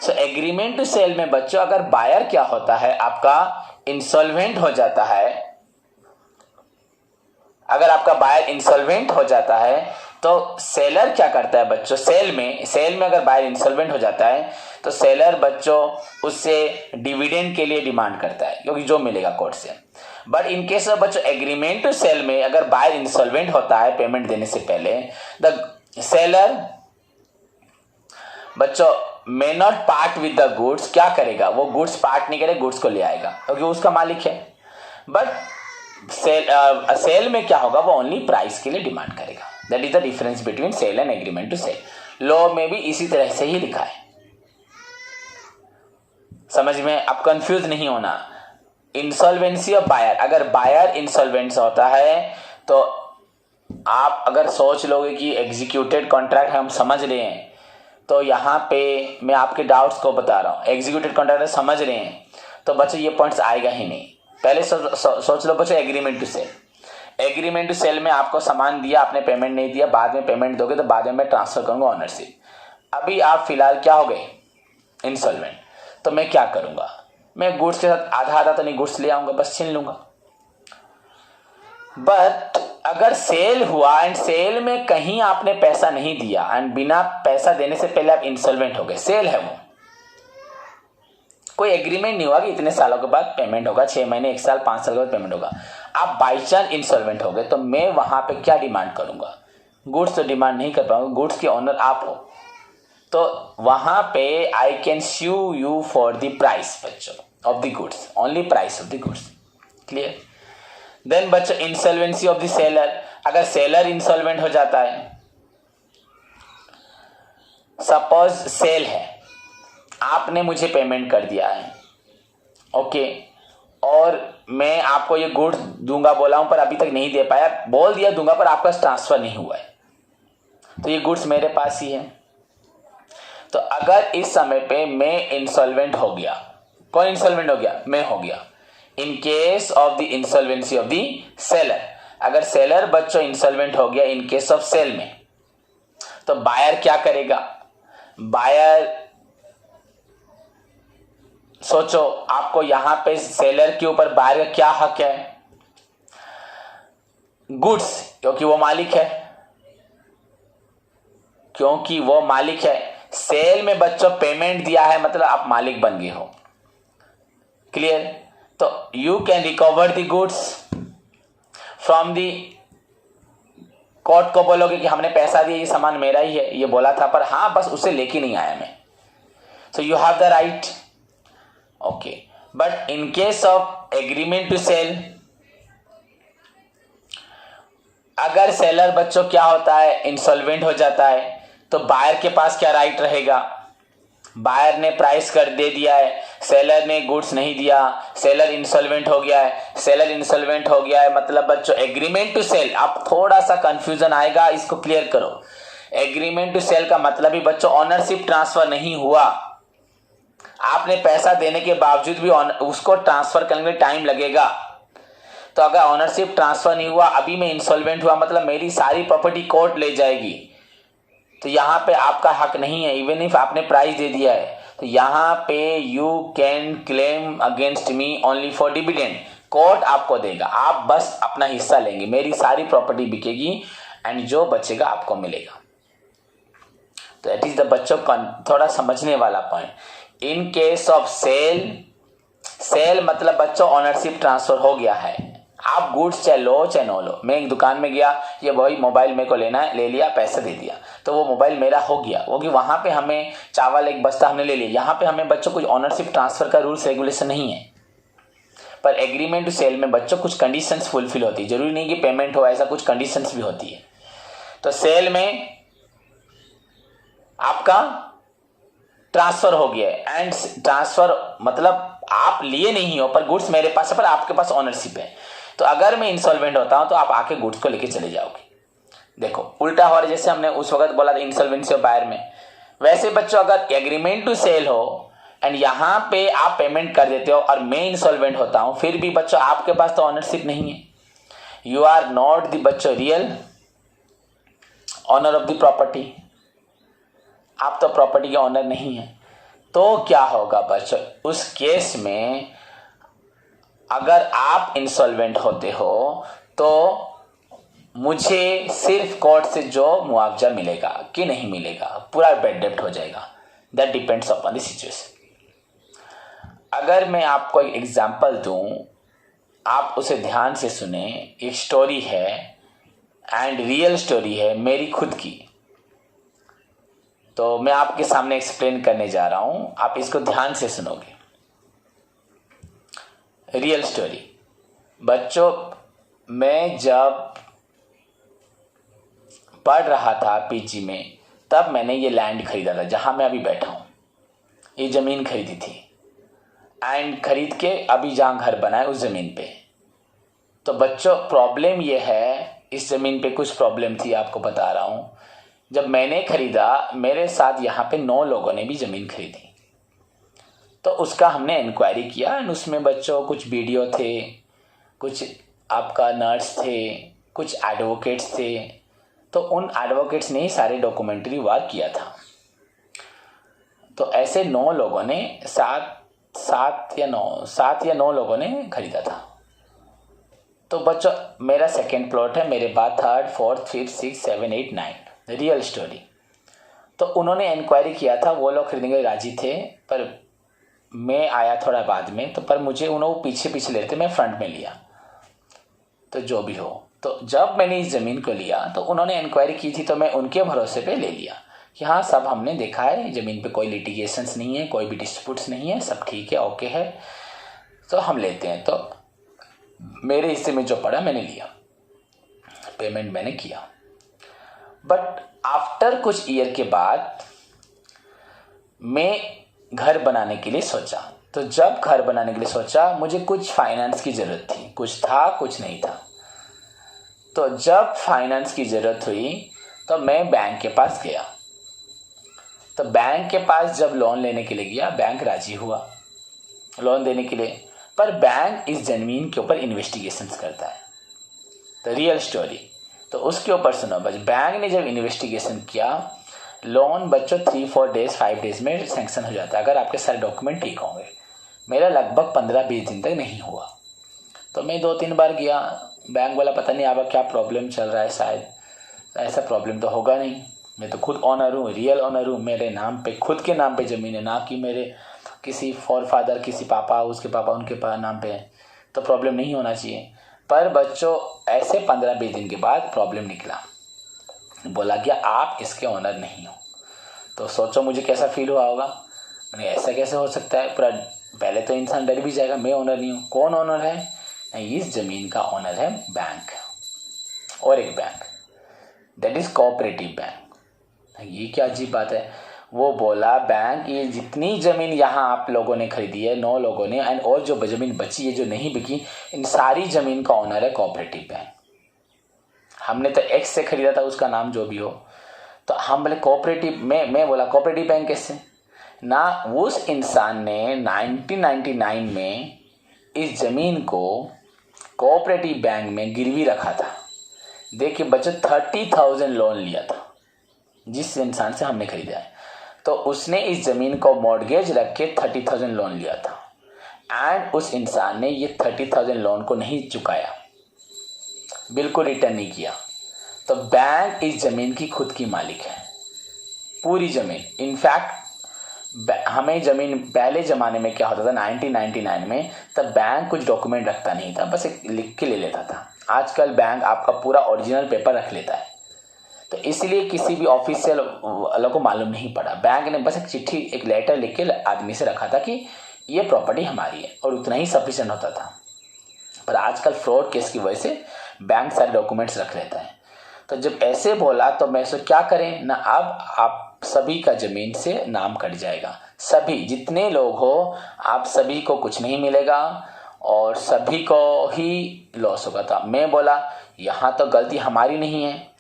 सो एग्रीमेंट टू सेल में बच्चों अगर बायर क्या होता है, आपका इंसॉल्वेंट हो जाता है, अगर आपका बायर इंसॉल्वेंट हो जाता है तो सेलर क्या करता है बच्चों, सेल में अगर बायर इंसॉल्वेंट हो जाता है तो सेलर बच्चों उससे डिविडेंड के लिए डिमांड करता है, क्योंकि जो मिलेगा कोर्ट से। बट इन केस ऑफ बच्चों एग्रीमेंट टू सेल में अगर बायर इंसॉल्वेंट होता है पेमेंट देने से पहले, द सेलर बच्चों मे not part with the goods, क्या करेगा वो गुड्स पार्ट नहीं करेगा, गुड्स को ले आएगा क्योंकि उसका मालिक है। बट सेल में क्या होगा, वो ओनली प्राइस के लिए डिमांड करेगा। That is the difference between sale and agreement to sale. Law में भी इसी तरह से ही लिखा है, समझ में, अब कंफ्यूज नहीं होना। इंसॉल्वेंसी ऑफ बायर, अगर बायर इंसॉल्वेंट होता है तो आप अगर सोच लोगे कि एग्जीक्यूटेड कॉन्ट्रैक्ट हम समझ रहे हैं, तो यहाँ पे मैं आपके डाउट्स को बता रहा हूँ, एग्जीक्यूटेड कॉन्ट्रैक्ट समझ रहे हैं तो बच्चों ये पॉइंट्स आएगा ही नहीं। पहले सोच लो बच्चों agreement to sale. Agreement to cell में आपको सामान दिया, आपने पेमेंट नहीं दिया, बाद में पेमेंट दोगे तो बाद में मैं ट्रांसफर करूंगा ओनरशिप। अभी आप फिलहाल क्या हो गए, इंसॉल्वेंट, तो मैं क्या करूंगा, मैं गुड्स के साथ आधा तो नहीं गुड्स ले आऊंगा, बस छीन लूंगा। बट अगर सेल हुआ एंड सेल में कहीं आपने पैसा नहीं दिया एंड बिना पैसा देने से पहले आप इंसॉल्वेंट हो गए, सेल है वो, कोई एग्रीमेंट नहीं हुआ कि इतने सालों के बाद पेमेंट होगा, 6 महीने, 1 साल, 5 साल के बाद पेमेंट होगा, आप बाई चांस इंसॉल्वेंट हो गए, तो मैं वहां पे क्या डिमांड करूंगा, गुड्स तो डिमांड नहीं कर पाऊंगा, गुड्स के ओनर आप हो, तो वहां पे I can sue you for the price बच्चों of the goods, only price of the goods. Clear. Then बच्चों इंसॉल्वेंसी ऑफ द सेलर, अगर सेलर इंसॉल्वेंट हो जाता है, सपोज सेल है, आपने मुझे पेमेंट कर दिया है, ओके, और मैं आपको ये गुड्स दूंगा बोला हूं पर अभी तक नहीं दे पाया, बोल दिया दूंगा पर आपका ट्रांसफर नहीं हुआ है, तो ये गुड्स मेरे पास ही है। तो अगर इस समय पे मैं इंसॉल्वेंट हो गया, कौन इंसॉल्वेंट हो गया, मैं हो गया, इन case of the insolvency of the seller, अगर सेलर बच्चों इंसॉल्वेंट हो गया इन केस ऑफ सेल में, तो बायर क्या करेगा, बायर सोचो, आपको यहां पे सेलर के ऊपर बायर का क्या हक है, गुड्स, क्योंकि वो मालिक है, क्योंकि वो मालिक है। सेल में बच्चों पेमेंट दिया है मतलब आप मालिक बन गए हो। क्लियर। तो you can recover the goods from the court को बोलोगे कि हमने पैसा दिया, ये सामान मेरा ही है, ये बोला था, पर हाँ बस उसे लेके नहीं आया मैं, so you have the right. Okay, but in case of agreement to sale, अगर सेलर बच्चों क्या होता है, इंसॉल्वेंट हो जाता है, तो बायर के पास क्या राइट रहेगा? बायर ने प्राइस कर दे दिया है, सेलर ने गुड्स नहीं दिया, सेलर इंसॉल्वेंट हो गया है। सेलर इंसॉल्वेंट हो गया है मतलब बच्चों एग्रीमेंट टू सेल, अब थोड़ा सा कंफ्यूजन आएगा, इसको क्लियर करो। एग्रीमेंट टू सेल का मतलब ही बच्चों ऑनरशिप ट्रांसफर नहीं हुआ। आपने पैसा देने के बावजूद भी उसको ट्रांसफर करने में टाइम लगेगा। तो अगर ऑनरशिप ट्रांसफर नहीं हुआ, अभी मैं इंसॉल्वेंट हुआ, मतलब मेरी सारी प्रॉपर्टी कोर्ट ले जाएगी, तो यहाँ पे आपका हक नहीं है। इवन इफ आपने प्राइस दे दिया है, तो यहाँ पे you can claim against me only for dividend, court आपको देगा, आप बस अपना हिस्सा लेंगे, मेरी सारी प्रॉपर्टी बिकेगी एंड जो बचेगा आपको मिलेगा। तो दैट इज द बच्चों थोड़ा समझने वाला point. In case of sale, sale मतलब बच्चों ऑनरशिप ट्रांसफर हो गया है, आप गुड्स चाहे लो चाहे नो लो। मैं एक दुकान में गया, ये वही मोबाइल मेरे को लेना है, ले लिया, पैसा दे दिया, तो वो मोबाइल मेरा हो गया। वो कि वहां पे हमें चावल एक बस्ता हमने ले लिया, यहाँ पे हमें बच्चों कुछ ऑनरशिप ट्रांसफर का रूल्स रेगुलेशन नहीं है। पर एग्रीमेंट टू सेल में बच्चों कुछ कंडीशंस फुलफिल होती है, जरूरी नहीं कि पेमेंट हो, ऐसा कुछ कंडीशंस भी होती है। तो सेल में आपका ट्रांसफर हो गया है, एंड ट्रांसफर मतलब आप लिए नहीं हो, पर गुड्स मेरे पास है, पर आपके पास ऑनरशिप है। तो अगर मैं इंसॉल्वेंट होता हूं तो आप आके गुड्स को लेके चले जाओगे। देखो उल्टा हो रहा है, जैसे हमने उस वक्त बोला था इंसॉल्वेंसी ऑफ बायर में, वैसे बच्चों अगर एग्रीमेंट टू सेल हो एंड यहाँ पे आप पेमेंट कर देते हो और मैं इंसॉल्वेंट होता हूं, फिर भी बच्चों आपके पास तो ऑनरशिप नहीं है, यू आर नॉट द बच्चों real owner of the property, आप तो प्रॉपर्टी के ऑनर नहीं है। तो क्या होगा बच्चों उस केस में, अगर आप इंसॉल्वेंट होते हो तो मुझे सिर्फ कोर्ट से जो मुआवजा मिलेगा कि नहीं मिलेगा, पूरा बेड डेप्ट हो जाएगा, that depends upon the situation. अगर मैं आपको एक एग्जांपल दूं, आप उसे ध्यान से सुने, एक स्टोरी है एंड रियल स्टोरी है मेरी खुद की, तो मैं आपके सामने एक्सप्लेन करने जा रहा हूं, आप इसको ध्यान से सुनोगे। रियल स्टोरी बच्चों, मैं जब पढ़ रहा था पीजी में, तब मैंने ये लैंड खरीदा था जहां मैं अभी बैठा हूं, ये जमीन खरीदी थी एंड खरीद के अभी जहां घर बना है उस जमीन पे। तो बच्चों प्रॉब्लम ये है, इस जमीन पे कुछ प्रॉब्लम थी, आपको बता रहा हूं। जब मैंने खरीदा, मेरे साथ यहाँ पे 9 लोगों ने भी जमीन खरीदी, तो उसका हमने इंक्वायरी किया एंड उसमें बच्चों कुछ वीडियो थे, कुछ आपका नर्स थे, कुछ एडवोकेट्स थे, तो उन एडवोकेट्स ने ही सारे डॉक्यूमेंट्री वर्क किया था। तो ऐसे 9 लोगों ने, 7 या 9 लोगों ने खरीदा था। तो बच्चों मेरा सेकेंड प्लॉट है, मेरे बाद 3rd 4th 5th 6th 7th 8th 9th, real story. तो उन्होंने इंक्वायरी किया था, वो लोग खरीदने के राजी थे, पर मैं आया थोड़ा बाद में, तो पर मुझे उन्होंने पीछे लेते, मैं फ्रंट में लिया। तो जो भी हो, तो जब मैंने इस ज़मीन को लिया तो उन्होंने इंक्वायरी की थी, तो मैं उनके भरोसे पे ले लिया कि हाँ सब हमने देखा है, ज़मीन पे कोई लिटिगेशंस नहीं है, कोई भी डिस्प्यूट्स नहीं है, सब ठीक है, ओके है, तो हम लेते हैं। तो मेरे हिस्से में जो पड़ा मैंने लिया, पेमेंट मैंने किया। बट आफ्टर कुछ ईयर के बाद मैं घर बनाने के लिए सोचा। तो जब घर बनाने के लिए सोचा, मुझे कुछ फाइनेंस की ज़रूरत थी, कुछ था कुछ नहीं था। तो जब फाइनेंस की ज़रूरत हुई तो मैं बैंक के पास गया। तो बैंक के पास जब लोन लेने के लिए गया, बैंक राजी हुआ लोन देने के लिए, पर बैंक इस ज़मीन के ऊपर इन्वेस्टिगेशंस करता है। तो रियल स्टोरी, तो उसके ऊपर सुनो बस, बैंक ने जब इन्वेस्टिगेशन किया, लोन बच्चों 3-4 डेज 5 डेज में सैंक्शन हो जाता है अगर आपके सारे डॉक्यूमेंट ठीक होंगे। मेरा लगभग 15-20 दिन तक नहीं हुआ। तो मैं 2-3 बार गया, बैंक वाला पता नहीं आपका क्या प्रॉब्लम चल रहा है, शायद ऐसा प्रॉब्लम तो होगा नहीं, मैं तो खुद ऑनर हूँ, रियल ऑनर हूँ, मेरे नाम पे, खुद के नाम पे ज़मीन है, ना कि मेरे किसी फॉरफादर, किसी पापा, उसके पापा, उनके नाम पे है, तो प्रॉब्लम नहीं होना चाहिए। पर बच्चों ऐसे 15-20 दिन के बाद प्रॉब्लम निकला। बोला कि आप इसके ओनर नहीं हो। तो सोचो मुझे कैसा फील हुआ होगा। मैंने ऐसा कैसे हो सकता है, पूरा पहले तो इंसान डर भी जाएगा, मैं ओनर नहीं हूँ। कौन ओनर है? नहीं, इस ज़मीन का ओनर है बैंक, और एक bank, that is cooperative bank. ये क्या अजीब बात है। वो बोला बैंक, ये जितनी ज़मीन यहाँ आप लोगों ने खरीदी है, 9 लोगों ने, एंड और जो ज़मीन बची है जो नहीं बिकी, इन सारी ज़मीन का ओनर है कोऑपरेटिव बैंक। हमने तो एक्स से खरीदा था, उसका नाम जो भी हो। तो हम बोले कोऑपरेटिव, मैं बोला कोऑपरेटिव बैंक कैसे ना। उस इंसान ने 1999 में इस ज़मीन को कोऑपरेटिव बैंक में गिरवी रखा था। देखिए बच्चों, 30,000 लोन लिया था जिस इंसान से हमने खरीदा है। तो उसने इस ज़मीन को मॉर्गेज रख के 30,000 लोन लिया था, एंड उस इंसान ने ये 30,000 लोन को नहीं चुकाया, बिल्कुल रिटर्न नहीं किया। तो बैंक इस ज़मीन की खुद की मालिक है, पूरी ज़मीन। इनफैक्ट हमें ज़मीन, पहले ज़माने में क्या होता था 1999 में, तब बैंक कुछ डॉक्यूमेंट रखता नहीं था, बस एक लिख के ले लेता था। आजकल बैंक आपका पूरा ओरिजिनल पेपर रख लेता है। तो इसलिए किसी भी ऑफिशियल वालों को मालूम नहीं पड़ा। बैंक ने बस एक चिट्ठी, एक लेटर लिख के आदमी से रखा था कि ये प्रॉपर्टी हमारी है, और उतना ही सफिशिएंट होता था। पर आजकल फ्रॉड केस की वजह से बैंक सारे डॉक्यूमेंट्स रख लेता है। तो जब ऐसे बोला तो मैं सोचा क्या करें ना, अब आप सभी का ज़मीन से नाम कट जाएगा। सभी जितने लोग हो, आप सभी को कुछ नहीं मिलेगा और सभी को ही लॉस होगा। था मैं बोला यहाँ तो गलती हमारी नहीं है,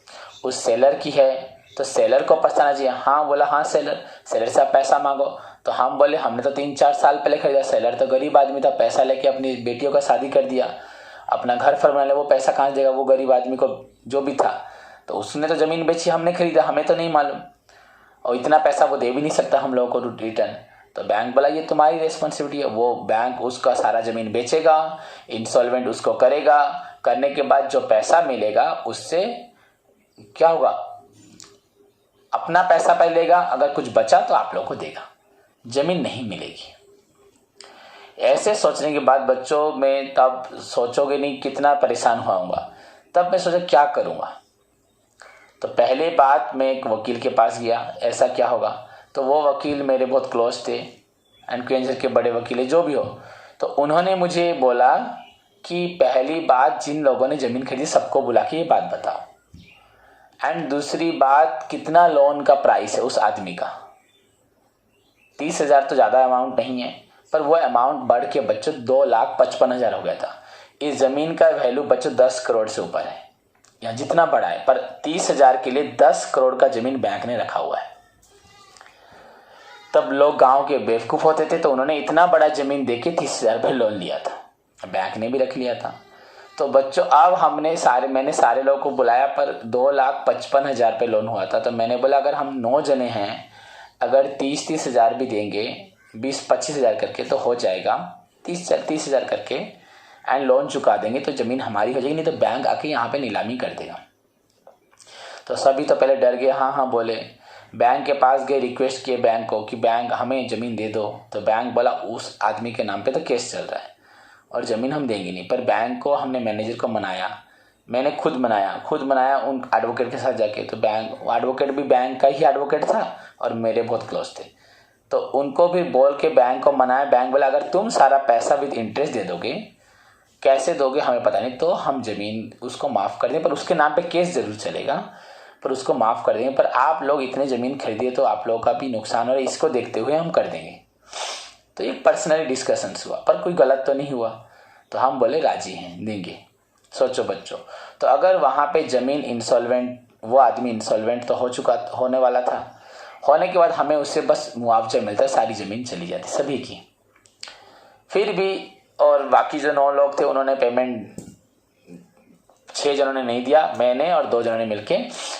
उस सेलर की है, तो सेलर को पछताना चाहिए। हाँ बोला, हाँ सेलर से आप पैसा मांगो। तो हम बोले हमने तो 3-4 साल पहले खरीदा, सेलर तो गरीब आदमी था, पैसा लेके अपनी बेटियों का शादी कर दिया, अपना घर फर बना लिया, वो पैसा कहाँ देगा वो गरीब आदमी को जो भी था। तो उसने तो ज़मीन बेची, हमने खरीदा, हमें तो नहीं मालूम, और इतना पैसा वो दे भी नहीं सकता हम लोगों को रिटर्न। तो बैंक बोला ये तुम्हारी रिस्पॉन्सिबिलिटी है। वो बैंक उसका सारा ज़मीन बेचेगा, इंसॉल्वेंट उसको करेगा, करने के बाद जो पैसा मिलेगा उससे क्या होगा, अपना पैसा पहले लेगा, अगर कुछ बचा तो आप लोगों को देगा, ज़मीन नहीं मिलेगी। ऐसे सोचने के बाद बच्चों, मैं तब सोचोगे नहीं कितना परेशान हुआ हूँगा। तब मैं सोचा क्या करूँगा। तो पहले बात मैं एक वकील के पास गया, ऐसा क्या होगा। तो वो वकील मेरे बहुत क्लोज थे, एंड क्वींसलैंड के बड़े वकील है जो भी हो। तो उन्होंने मुझे बोला कि पहली बात, जिन लोगों ने ज़मीन खरीदी सबको बुला के ये बात बताओ, एंड दूसरी बात कितना लोन का प्राइस है उस आदमी का। 30,000 तो ज़्यादा अमाउंट नहीं है, पर वो अमाउंट बढ़ के बच्चों 2,55,000 हो गया था। इस ज़मीन का वैल्यू बच्चों 10 करोड़ से ऊपर है, या जितना बड़ा है, पर 30,000 के लिए 10 करोड़ का ज़मीन बैंक ने रखा हुआ है। तब लोग गांव के बेवकूफ़ होते थे, तो उन्होंने इतना बड़ा ज़मीन देके 30,000 रुपये लोन लिया था, बैंक ने भी रख लिया था। तो बच्चों अब मैंने सारे लोगों को बुलाया, पर 2,55,000 रुपये लोन हुआ था। तो मैंने बोला अगर हम 9 जने हैं, अगर 30,000 भी देंगे, 20,000-25,000 करके, तो हो जाएगा 30,000 करके, एंड लोन चुका देंगे तो ज़मीन हमारी हो जाएगी, नहीं तो बैंक आके यहाँ पे नीलामी कर देगा। तो सभी तो पहले डर गए, हाँ बोले। बैंक के पास गए, रिक्वेस्ट किए बैंक को कि बैंक हमें ज़मीन दे दो। तो बैंक बोला उस आदमी के नाम पे तो केस चल रहा है और ज़मीन हम देंगे नहीं। पर बैंक को हमने, मैनेजर को मनाया, मैंने खुद मनाया उन एडवोकेट के साथ जाके। तो एडवोकेट भी बैंक का ही एडवोकेट था और मेरे बहुत क्लोज थे, तो उनको भी बोल के बैंक को मनाया। बैंक बोला अगर तुम सारा पैसा विद इंटरेस्ट दे दोगे, कैसे दोगे हमें पता नहीं, तो हम ज़मीन उसको माफ़ कर दें, पर उसके नाम पे केस ज़रूर चलेगा, पर उसको माफ़ कर देंगे। पर आप लोग इतने ज़मीन खरीदिए तो आप लोगों का भी नुकसान हो रहा है, इसको देखते हुए हम कर देंगे। तो एक पर्सनली डिस्कशंस हुआ, पर कोई गलत तो नहीं हुआ। तो हम बोले राजी हैं, देंगे। सोचो बच्चों, तो अगर वहाँ पे ज़मीन इंसॉल्वेंट, वो आदमी इंसॉल्वेंट तो होने वाला था, होने के बाद हमें उससे बस मुआवजा मिलता, सारी ज़मीन चली जाती सभी की। फिर भी और बाकी जो 9 लोग थे उन्होंने पेमेंट, 6 जनों ने नहीं दिया, मैंने और 2 जनों ने मिलके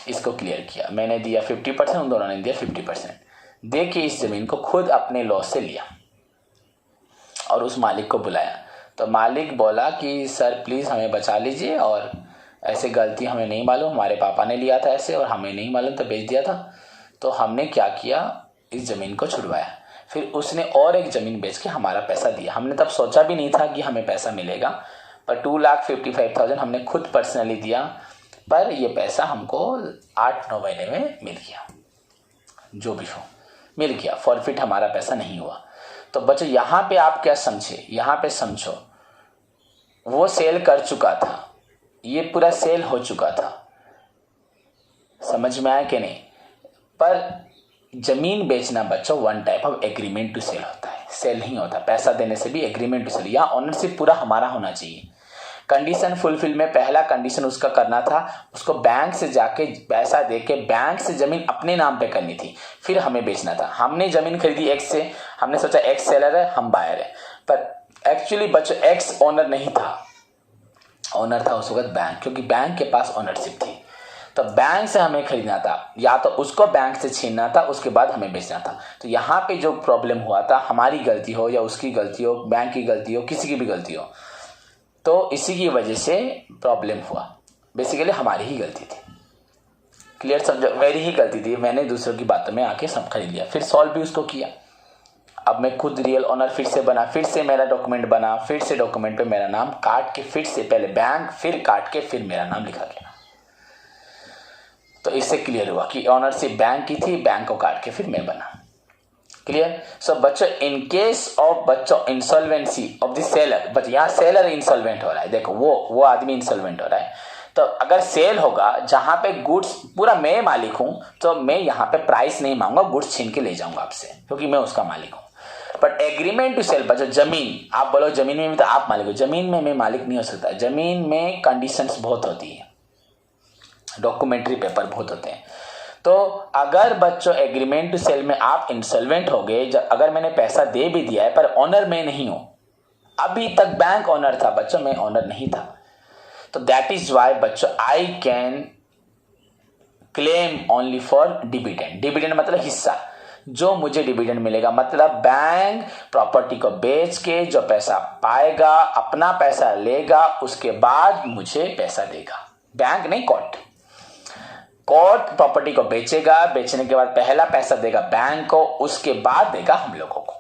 इसको क्लियर किया। मैंने दिया 50%, उन दोनों ने दिया 50%, दे के इस ज़मीन को खुद अपने लॉस से लिया और उस मालिक को बुलाया। तो मालिक बोला कि सर प्लीज़ हमें बचा लीजिए, और ऐसे गलती हमें नहीं मालूम, हमारे पापा ने लिया था ऐसे और हमें नहीं मालूम तो बेच दिया था। तो हमने क्या किया, इस ज़मीन को छुड़वाया। फिर उसने और एक ज़मीन बेच के हमारा पैसा दिया। हमने तब सोचा भी नहीं था कि हमें पैसा मिलेगा, पर 2,55,000 हमने खुद पर्सनली दिया, पर ये पैसा हमको 8-9 महीने में मिल गया, जो भी हो मिल गया, फॉरफिट हमारा पैसा नहीं हुआ। तो बच्चों यहाँ पे आप क्या समझे, यहाँ पे समझो वो सेल कर चुका था, ये पूरा सेल हो चुका था, समझ में आया कि नहीं। पर जमीन बेचना बच्चों one type of agreement to sale होता है, सेल नहीं होता। पैसा देने से भी एग्रीमेंट टू सेल, यहाँ ऑनरशिप पूरा हमारा होना चाहिए। कंडीशन फुलफिल में पहला कंडीशन उसका करना था, उसको बैंक से जाके पैसा देके बैंक से जमीन अपने नाम पे करनी थी, फिर हमें बेचना था। हमने जमीन खरीदी एक्स से, हमने सोचा एक्स सेलर है हम बायर है, पर एक्चुअली बच्चों एक्स ओनर नहीं था, ओनर था उस वक्त बैंक, क्योंकि बैंक के पास ओनरशिप थी। तो बैंक से हमें खरीदना था, या तो उसको बैंक से छीनना था, उसके बाद हमें बेचना था। तो यहाँ पे जो प्रॉब्लम हुआ था, हमारी गलती हो या उसकी गलती हो, बैंक की गलती हो, किसी की भी गलती हो, तो इसी की वजह से प्रॉब्लम हुआ। बेसिकली हमारी ही गलती थी, क्लियर समझो, मेरी ही गलती थी, मैंने दूसरों की बातों में आके सब खरीद लिया, फिर सॉल्व भी उसको किया। अब मैं खुद रियल ओनर फिर से बना, फिर से मेरा डॉक्यूमेंट बना, फिर से डॉक्यूमेंट पे मेरा नाम काट के, फिर से पहले बैंक, फिर काट के, फिर मेरा नाम लिखा गया। तो इससे क्लियर हुआ कि ओनरशिप बैंक की थी, बैंक को काट के फिर मैं बना। क्लियर। सो बच्चों इन केस ऑफ बच्चों इंसॉल्वेंसी ऑफ द सेलर, बच्चों यहाँ सेलर इंसॉल्वेंट हो रहा है, देखो वो आदमी इंसॉल्वेंट हो रहा है। तो अगर सेल होगा जहां पे गुड्स पूरा मैं मालिक हूं, तो मैं यहाँ पे प्राइस नहीं मांगूंगा, गुड्स छीन के ले जाऊंगा आपसे, क्योंकि मैं उसका मालिक हूं। बट एग्रीमेंट टू सेल बच्चों, जमीन आप बोलो जमीन में भी तो आप मालिक हो, जमीन में मैं मालिक नहीं हो सकता। जमीन में कंडीशंस बहुत होती है, डॉक्यूमेंट्री पेपर बहुत होते हैं। तो अगर बच्चों एग्रीमेंट टू सेल में आप इंसॉल्वेंट हो गए, अगर मैंने पैसा दे भी दिया है पर ऑनर मैं नहीं हूं, अभी तक बैंक ऑनर था बच्चों, मैं ऑनर नहीं था, तो दैट इज वाई बच्चों I can claim only for dividend. Dividend मतलब हिस्सा, जो मुझे डिविडेंड मिलेगा, मतलब बैंक प्रॉपर्टी को बेच के जो पैसा पाएगा, अपना पैसा लेगा, उसके बाद मुझे पैसा देगा। बैंक नहीं, कोर्ट प्रॉपर्टी को बेचेगा, बेचने के बाद पहला पैसा देगा बैंक को, उसके बाद देगा हम लोगों को।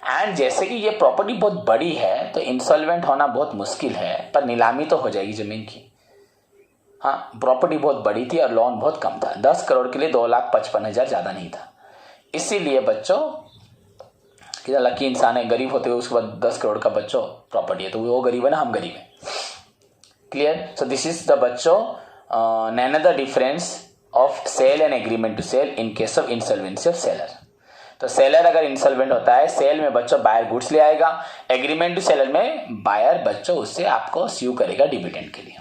एंड जैसे कि ये प्रॉपर्टी बहुत बड़ी है तो इंसॉल्वेंट होना बहुत मुश्किल है, पर नीलामी तो हो जाएगी जमीन की। हाँ, प्रॉपर्टी बहुत बड़ी थी और लोन बहुत कम था, 10 करोड़ के लिए 2,55,000 ज्यादा नहीं था। इसीलिए बच्चों कितना लकी इंसान है, गरीब होते हुए उसके बाद 10 करोड़ का बच्चों प्रॉपर्टी है, तो वो गरीब है ना, हम गरीब है। Clear. So this is the बच्चों none other difference of sale and agreement to sell in case of insolvency of seller। तो सेलर अगर इंसॉल्वेंट होता है, सेल में बच्चों बायर गुड्स ले आएगा, एग्रीमेंट टू सेलर में बायर बच्चों उससे आपको स्यू करेगा डिविडेंड के लिए।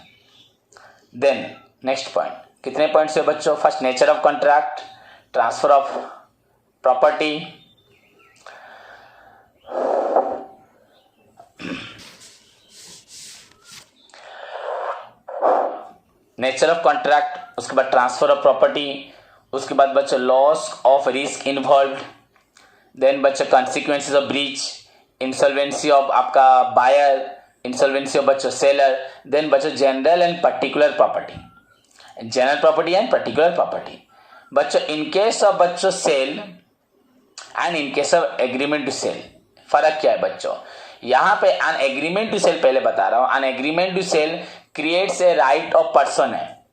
देन नेक्स्ट पॉइंट, कितने पॉइंट्स है बच्चों? First nature of contract, transfer of property, nature of contract, उसके बाद ट्रांसफर ऑफ प्रॉपर्टी, उसके बाद बच्चों loss of risk involved, then बच्चों consequences of breach, insolvency of आपका बायर, इंसॉल्वेंसी ऑफ बच्चों सेलर, देन बच्चों general and particular property, general property and particular property. बच्चों इन केस ऑफ बच्चों sale and in case of agreement to sell फर्क क्या है बच्चों? यहां पे अन एग्रीमेंट टू सेल पहले बता रहा हूं, an agreement to sell creates a right of person है,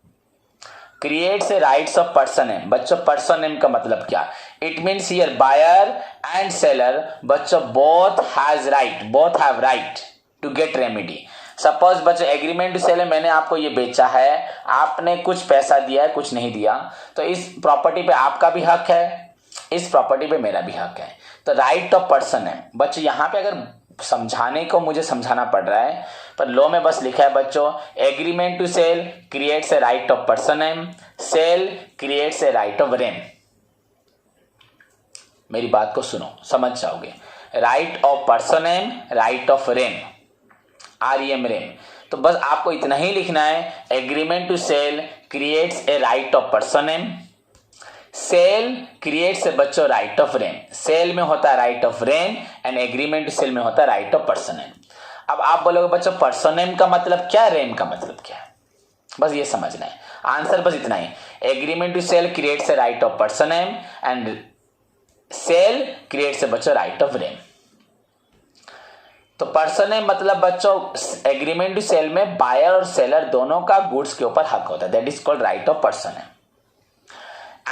creates a rights of person है बच्चों। पर्सन नेम का मतलब क्या? It means here buyer and seller बच्चों both have right to get remedy. Suppose बच्चों एग्रीमेंट टू सेल है, मैंने आपको ये बेचा है, आपने कुछ पैसा दिया है, कुछ नहीं दिया, तो इस प्रॉपर्टी पे आपका भी हक है, इस प्रॉपर्टी पे मेरा भी हक है, तो राइट ऑफ पर्सन है बच्चों। यहां पे अगर समझाने को मुझे समझाना पड़ रहा है, पर लॉ में बस लिखा है बच्चों, agreement to sell creates a right of person M, sale creates a right of rem. मेरी बात को सुनो, समझ जाओगे। राइट ऑफ पर्सन एम, राइट ऑफ रेम, REM रेम। तो बस आपको इतना ही लिखना है, agreement to sell creates a right of person M, sale creates a बच्चों राइट ऑफ रेन। सेल में होता है right of rem and agreement to cell में होता है राइट ऑफ पर्सन एम। अब आप बोलोगे बच्चों पर्सन एम का मतलब क्या, रेन का मतलब क्या है? बस ये समझना है, आंसर बस इतना ही, agreement to sell creates a right of person M and sale creates a बच्चों राइट ऑफ रेन। तो पर्सन है मतलब बच्चों एग्रीमेंट टू सेल में बायर और सेलर दोनों का गुड्स के ऊपर हक होता है, that is called right of person है।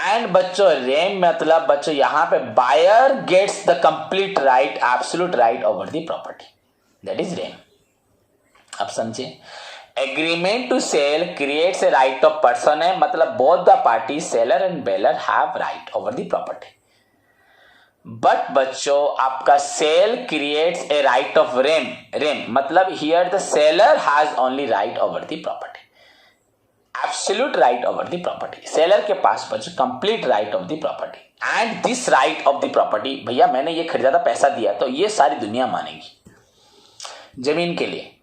एंड बच्चों रेम मतलब बच्चों यहां पे buyer gets the complete right, absolute right over the property, that is rem. अब समझे, agreement to sell creates a right of person है मतलब both the party seller and baler have right over the property. But बच्चों आपका sale creates a right of rem, rem मतलब here the seller has only right over the property, absolute right over the property. Seller के पास बच्चों complete right of the property. And this right of the property, भैया मैंने ये खरीदा था, पैसा दिया, तो ये सारी दुनिया मानेगी। जमीन के लिए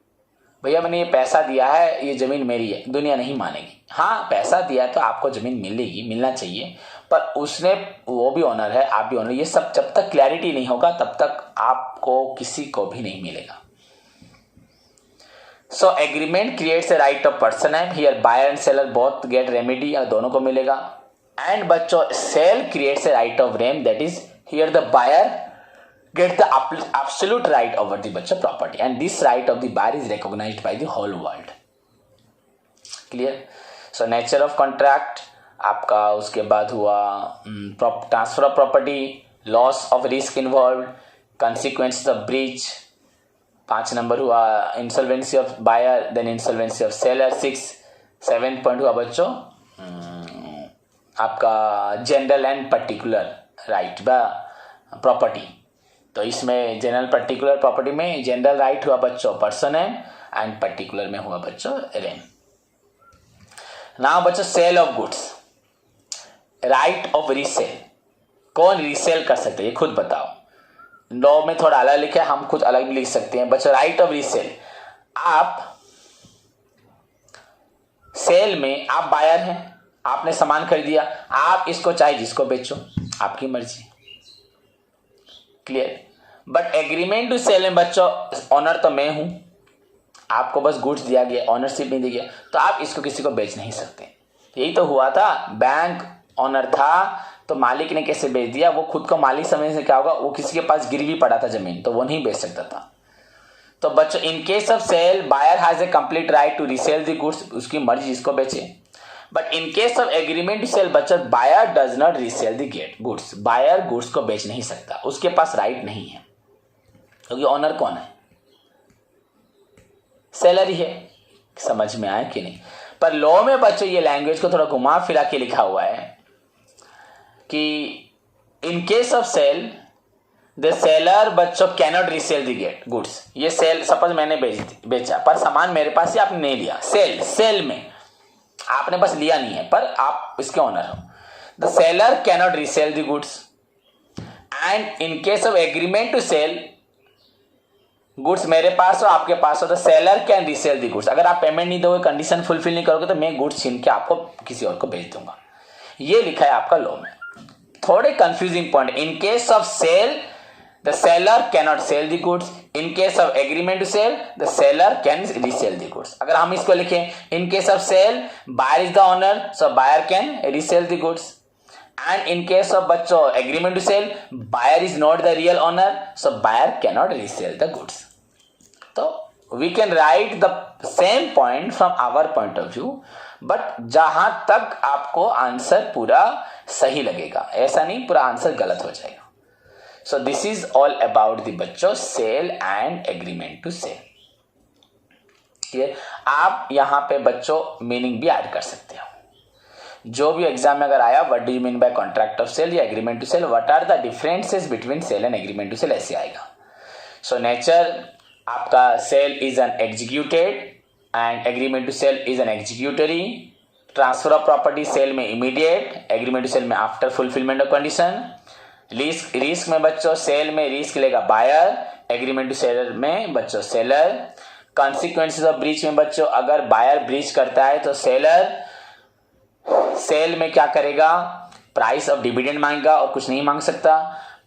भैया मैंने ये पैसा दिया है, ये जमीन मेरी है, दुनिया नहीं मानेगी। हाँ पैसा दिया है तो आपको जमीन मिलेगी, मिलना चाहिए, पर उसने, वो भी ऑनर है, आप भी ऑनर, ये सब जब तक क्लैरिटी नहीं होगा तब तक आपको किसी को भी नहीं मिलेगा। So agreement creates a right of person है, here buyer and seller both get remedy, दोनों को मिलेगा। एंड बच्चों sale creates a right of rem, that is here the buyer get the absolute right over the बच्चा property and this right of the buyer is recognized by the whole world. Clear? So nature of contract आपका, उसके बाद हुआ transfer of property, loss of risk involve, consequence of breach, 5 number हुआ insolvency of buyer, then insolvency of seller, 7 point हुआ बच्चों आपका general and particular right by property. तो इसमें जनरल पर्टिकुलर प्रॉपर्टी में जनरल राइट हुआ बच्चों पर्सन है एंड पर्टिकुलर में हुआ बच्चों रेम। नाउ बच्चों sale of goods, right of resale, कौन रीसेल कर सकते हैं ये खुद बताओ। लॉ में थोड़ा अलग लिखा है, हम कुछ अलग भी लिख सकते हैं बच्चों। राइट ऑफ रीसेल, आप सेल में आप बायर हैं, आपने सामान खरीद दिया, आप इसको चाहे जिसको बेचो, आपकी मर्जी। Clear? But agreement to cell में बच्चों ऑनर तो मैं हूं, आपको बस गुड्स दिया गया, ऑनरशिप नहीं दी गया, तो आप इसको किसी को बेच नहीं सकते। यही तो हुआ था, बैंक ऑनर था तो मालिक ने कैसे बेच दिया, वो खुद को मालिक समझने से क्या होगा, वो किसी के पास गिरवी पड़ा था जमीन, तो वो नहीं बेच सकता था। तो बच्चों in case of sale buyer has a complete right to resale the goods, उसकी मर्जी जिसको बेचे। But in case of agreement to cell बच्चों buyer does not resale the goods, buyer goods को बेच नहीं सकता, उसके पास राइट नहीं है, क्योंकि ऑनर कौन है, सेलर ही है। समझ में आया कि नहीं? पर लॉ में बच्चों ये लैंग्वेज को थोड़ा घुमा फिरा के लिखा हुआ है कि in case of sale the seller बच्चों कैनॉट रीसेल द गुड्स। ये सेल सपोज मैंने बेचा पर सामान मेरे पास ही आपने नहीं लिया, सेल में आपने बस लिया नहीं है पर आप इसके ऑनर हो। The seller cannot resale the goods and in case of agreement to sell goods मेरे पास हो आपके पास हो, the seller can resale the goods. अगर आप पेमेंट नहीं दोगे, कंडीशन फुलफिल नहीं करोगे, तो मैं गुड्स छीन के आपको किसी और को भेज दूंगा। ये लिखा है आपका लॉ में। थोड़े confusing point, in case of sale the seller cannot sell the goods, in case of agreement to cell the seller can resale the goods. अगर हम इसको लिखें in case of sale buyer is the owner, so buyer can resale the goods, and in case of बच्चों agreement to sell buyer is not the real owner, so buyer cannot resale the goods. तो we can right the same point from our point of view, but जहां तक आपको answer पूरा सही लगेगा, ऐसा नहीं पूरा आंसर गलत हो जाएगा। So this is all about the बच्चों sale and agreement to sell. ठीक, आप यहां पे बच्चों मीनिंग भी ऐड कर सकते हो। जो भी एग्जाम में अगर आया what do you mean by contract of sale या agreement to sell, what are the differences between sale and agreement to sell, ऐसे आएगा। सो नेचर आपका sale is an executed and agreement to cell is an executory. Transfer of property sale में immediate, agreement to cell में after fulfilment of condition. Risk में बच्चों sale में risk लेगा buyer, agreement to seller में बच्चों seller. Consequences of breach में बच्चों अगर बायर ब्रीच करता है तो सेलर सेल में क्या करेगा, प्राइस ऑफ डिविडेंड मांगेगा और कुछ नहीं मांग सकता,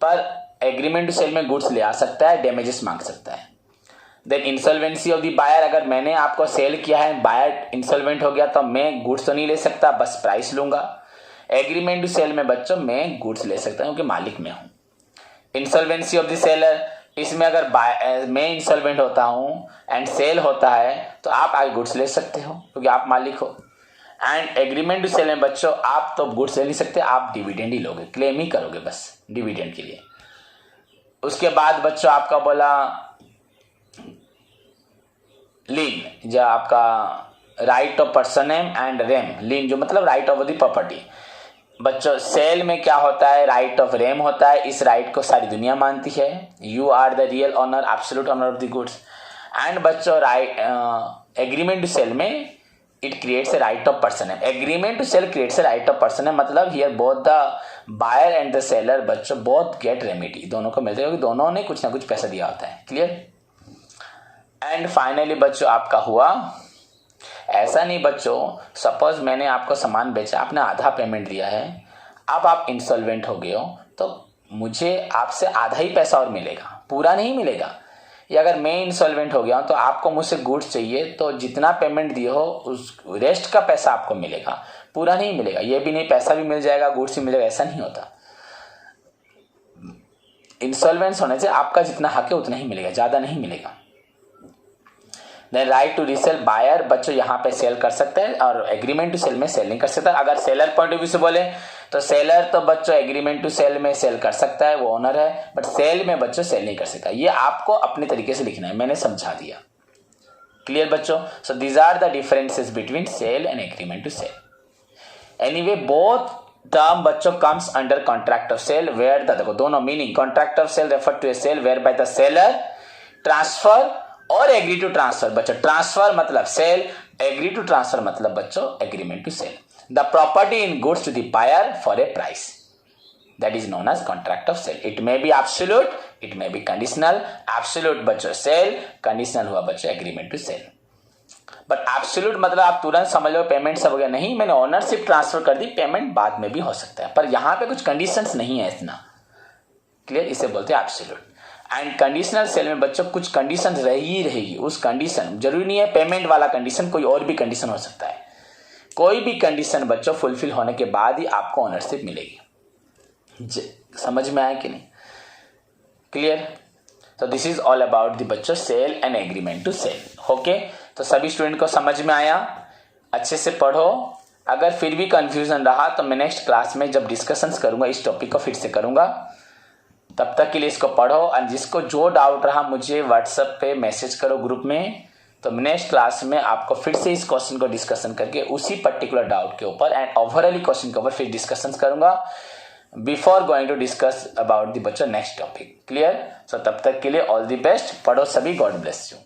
पर एग्रीमेंट टू सेल में गुड्स ले आ सकता है, डैमेजेस मांग सकता है। Then insolvency of the buyer, अगर मैंने आपको सेल किया है, बायर इंसॉल्वेंट हो गया तो मैं गुड्स तो नहीं ले सकता, बस प्राइस लूंगा। एग्रीमेंट टू सेल में बच्चों मैं गुड्स ले सकता हूं क्योंकि मालिक में हूं। इंसॉल्वेंसी ऑफ द सेलर, इसमें अगर मैं इंसॉल्वेंट होता हूँ एंड सेल होता है तो आप आगे गुड्स ले सकते हो क्योंकि आप मालिक हो। एंड एग्रीमेंट टू सेल में बच्चों आप तो गुड्स ले नहीं सकते, आप डिविडेंड ही लोगे, क्लेम ही करोगे बस डिविडेंड के लिए। उसके बाद बच्चों आपका बोला लीन, जो आपका right of person and rem, lien जो मतलब राइट ऑफ द प्रॉपर्टी। बच्चों सेल में क्या होता है, राइट ऑफ रेम होता है, इस राइट को सारी दुनिया मानती है, you are the real owner, absolute owner of the goods. And बच्चों राइट एग्रीमेंट टू सेल में it creates a right of person है, agreement to sell creates a right of person है, मतलब here both the buyer and the seller बच्चों both get remedy, दोनों को मिलते हैं क्योंकि दोनों ने कुछ ना कुछ पैसा दिया होता है। क्लियर। एंड फाइनली बच्चों आपका हुआ ऐसा नहीं बच्चों, सपोज मैंने आपको सामान बेचा, आपने आधा पेमेंट दिया है, अब आप इंसॉल्वेंट हो गए हो तो मुझे आपसे आधा ही पैसा और मिलेगा, पूरा नहीं मिलेगा। या अगर मैं इंसॉल्वेंट हो गया हूं तो आपको मुझसे गुड्स चाहिए तो जितना पेमेंट दिए हो उस रेस्ट का पैसा आपको मिलेगा, पूरा नहीं मिलेगा। ये भी नहीं पैसा भी मिल जाएगा गुड्स भी मिलेगा, ऐसा नहीं होता। इंसॉल्वेंस होने से आपका जितना हक है उतना ही मिलेगा, ज्यादा नहीं मिलेगा। Then right to resell, buyer बच्चों यहाँ पे सेल कर सकते हैं और एग्रीमेंट टू सेल में सेल नहीं कर सकता। अगर सेलर पॉइंट ऑफ व्यू से बोले तो सेलर तो बच्चों एग्रीमेंट टू सेल में सेल कर सकता है, वो ओनर है, बट सेल में बच्चों सेल नहीं कर सकता। ये आपको अपने तरीके से लिखना है, मैंने समझा दिया। क्लियर बच्चों। So these are the differences between sale and agreement to sell. Anyway both term बच्चों comes under contract of sale where the, देखो दोनों meaning, contract of sale refer to a sale whereby the seller transfer और agree to transfer. बच्चों transfer मतलब sale, agree to transfer मतलब बच्चों agreement to cell the property in goods to the buyer for a price, that is known as contract of sale. It may be absolute, it may be conditional. Absolute बच्चों sale, conditional हुआ बच्चों agreement to sell. But absolute मतलब आप तुरंत समझ लो payment सब हो गया, नहीं, मैंने ओनरशिप ट्रांसफर कर दी, पेमेंट बाद में भी हो सकता है, पर यहां पे कुछ कंडीशंस नहीं है इतना। क्लियर, इसे बोलते हैं एब्सोल्यूट। एंड कंडीशनल सेल में बच्चों कुछ कंडीशन रहेगी, उस कंडीशन जरूरी नहीं है पेमेंट वाला कंडीशन, कोई और भी कंडीशन हो सकता है। कोई भी कंडीशन बच्चों फुलफिल होने के बाद ही आपको ओनरशिप मिलेगी। समझ में आया कि नहीं? क्लियर। तो this is all about the बच्चों sale and agreement to cell. Okay, तो सभी स्टूडेंट को समझ में आया, अच्छे से पढ़ो। अगर फिर भी कंफ्यूजन रहा तो मैं नेक्स्ट क्लास में जब डिस्कशंस करूंगा इस टॉपिक को फिर से करूंगा, तब तक के लिए इसको पढ़ो। और जिसको जो डाउट रहा मुझे व्हाट्सएप पे मैसेज करो ग्रुप में, तो नेक्स्ट क्लास में आपको फिर से इस क्वेश्चन को डिस्कशन करके उसी पर्टिकुलर डाउट के ऊपर एंड ओवरऑल क्वेश्चन के ऊपर फिर डिस्कशन करूंगा before going to discuss about the बच्चों नेक्स्ट टॉपिक। क्लियर। सो तब तक के लिए ऑल द बेस्ट, पढ़ो सभी, गॉड ब्लेस यू।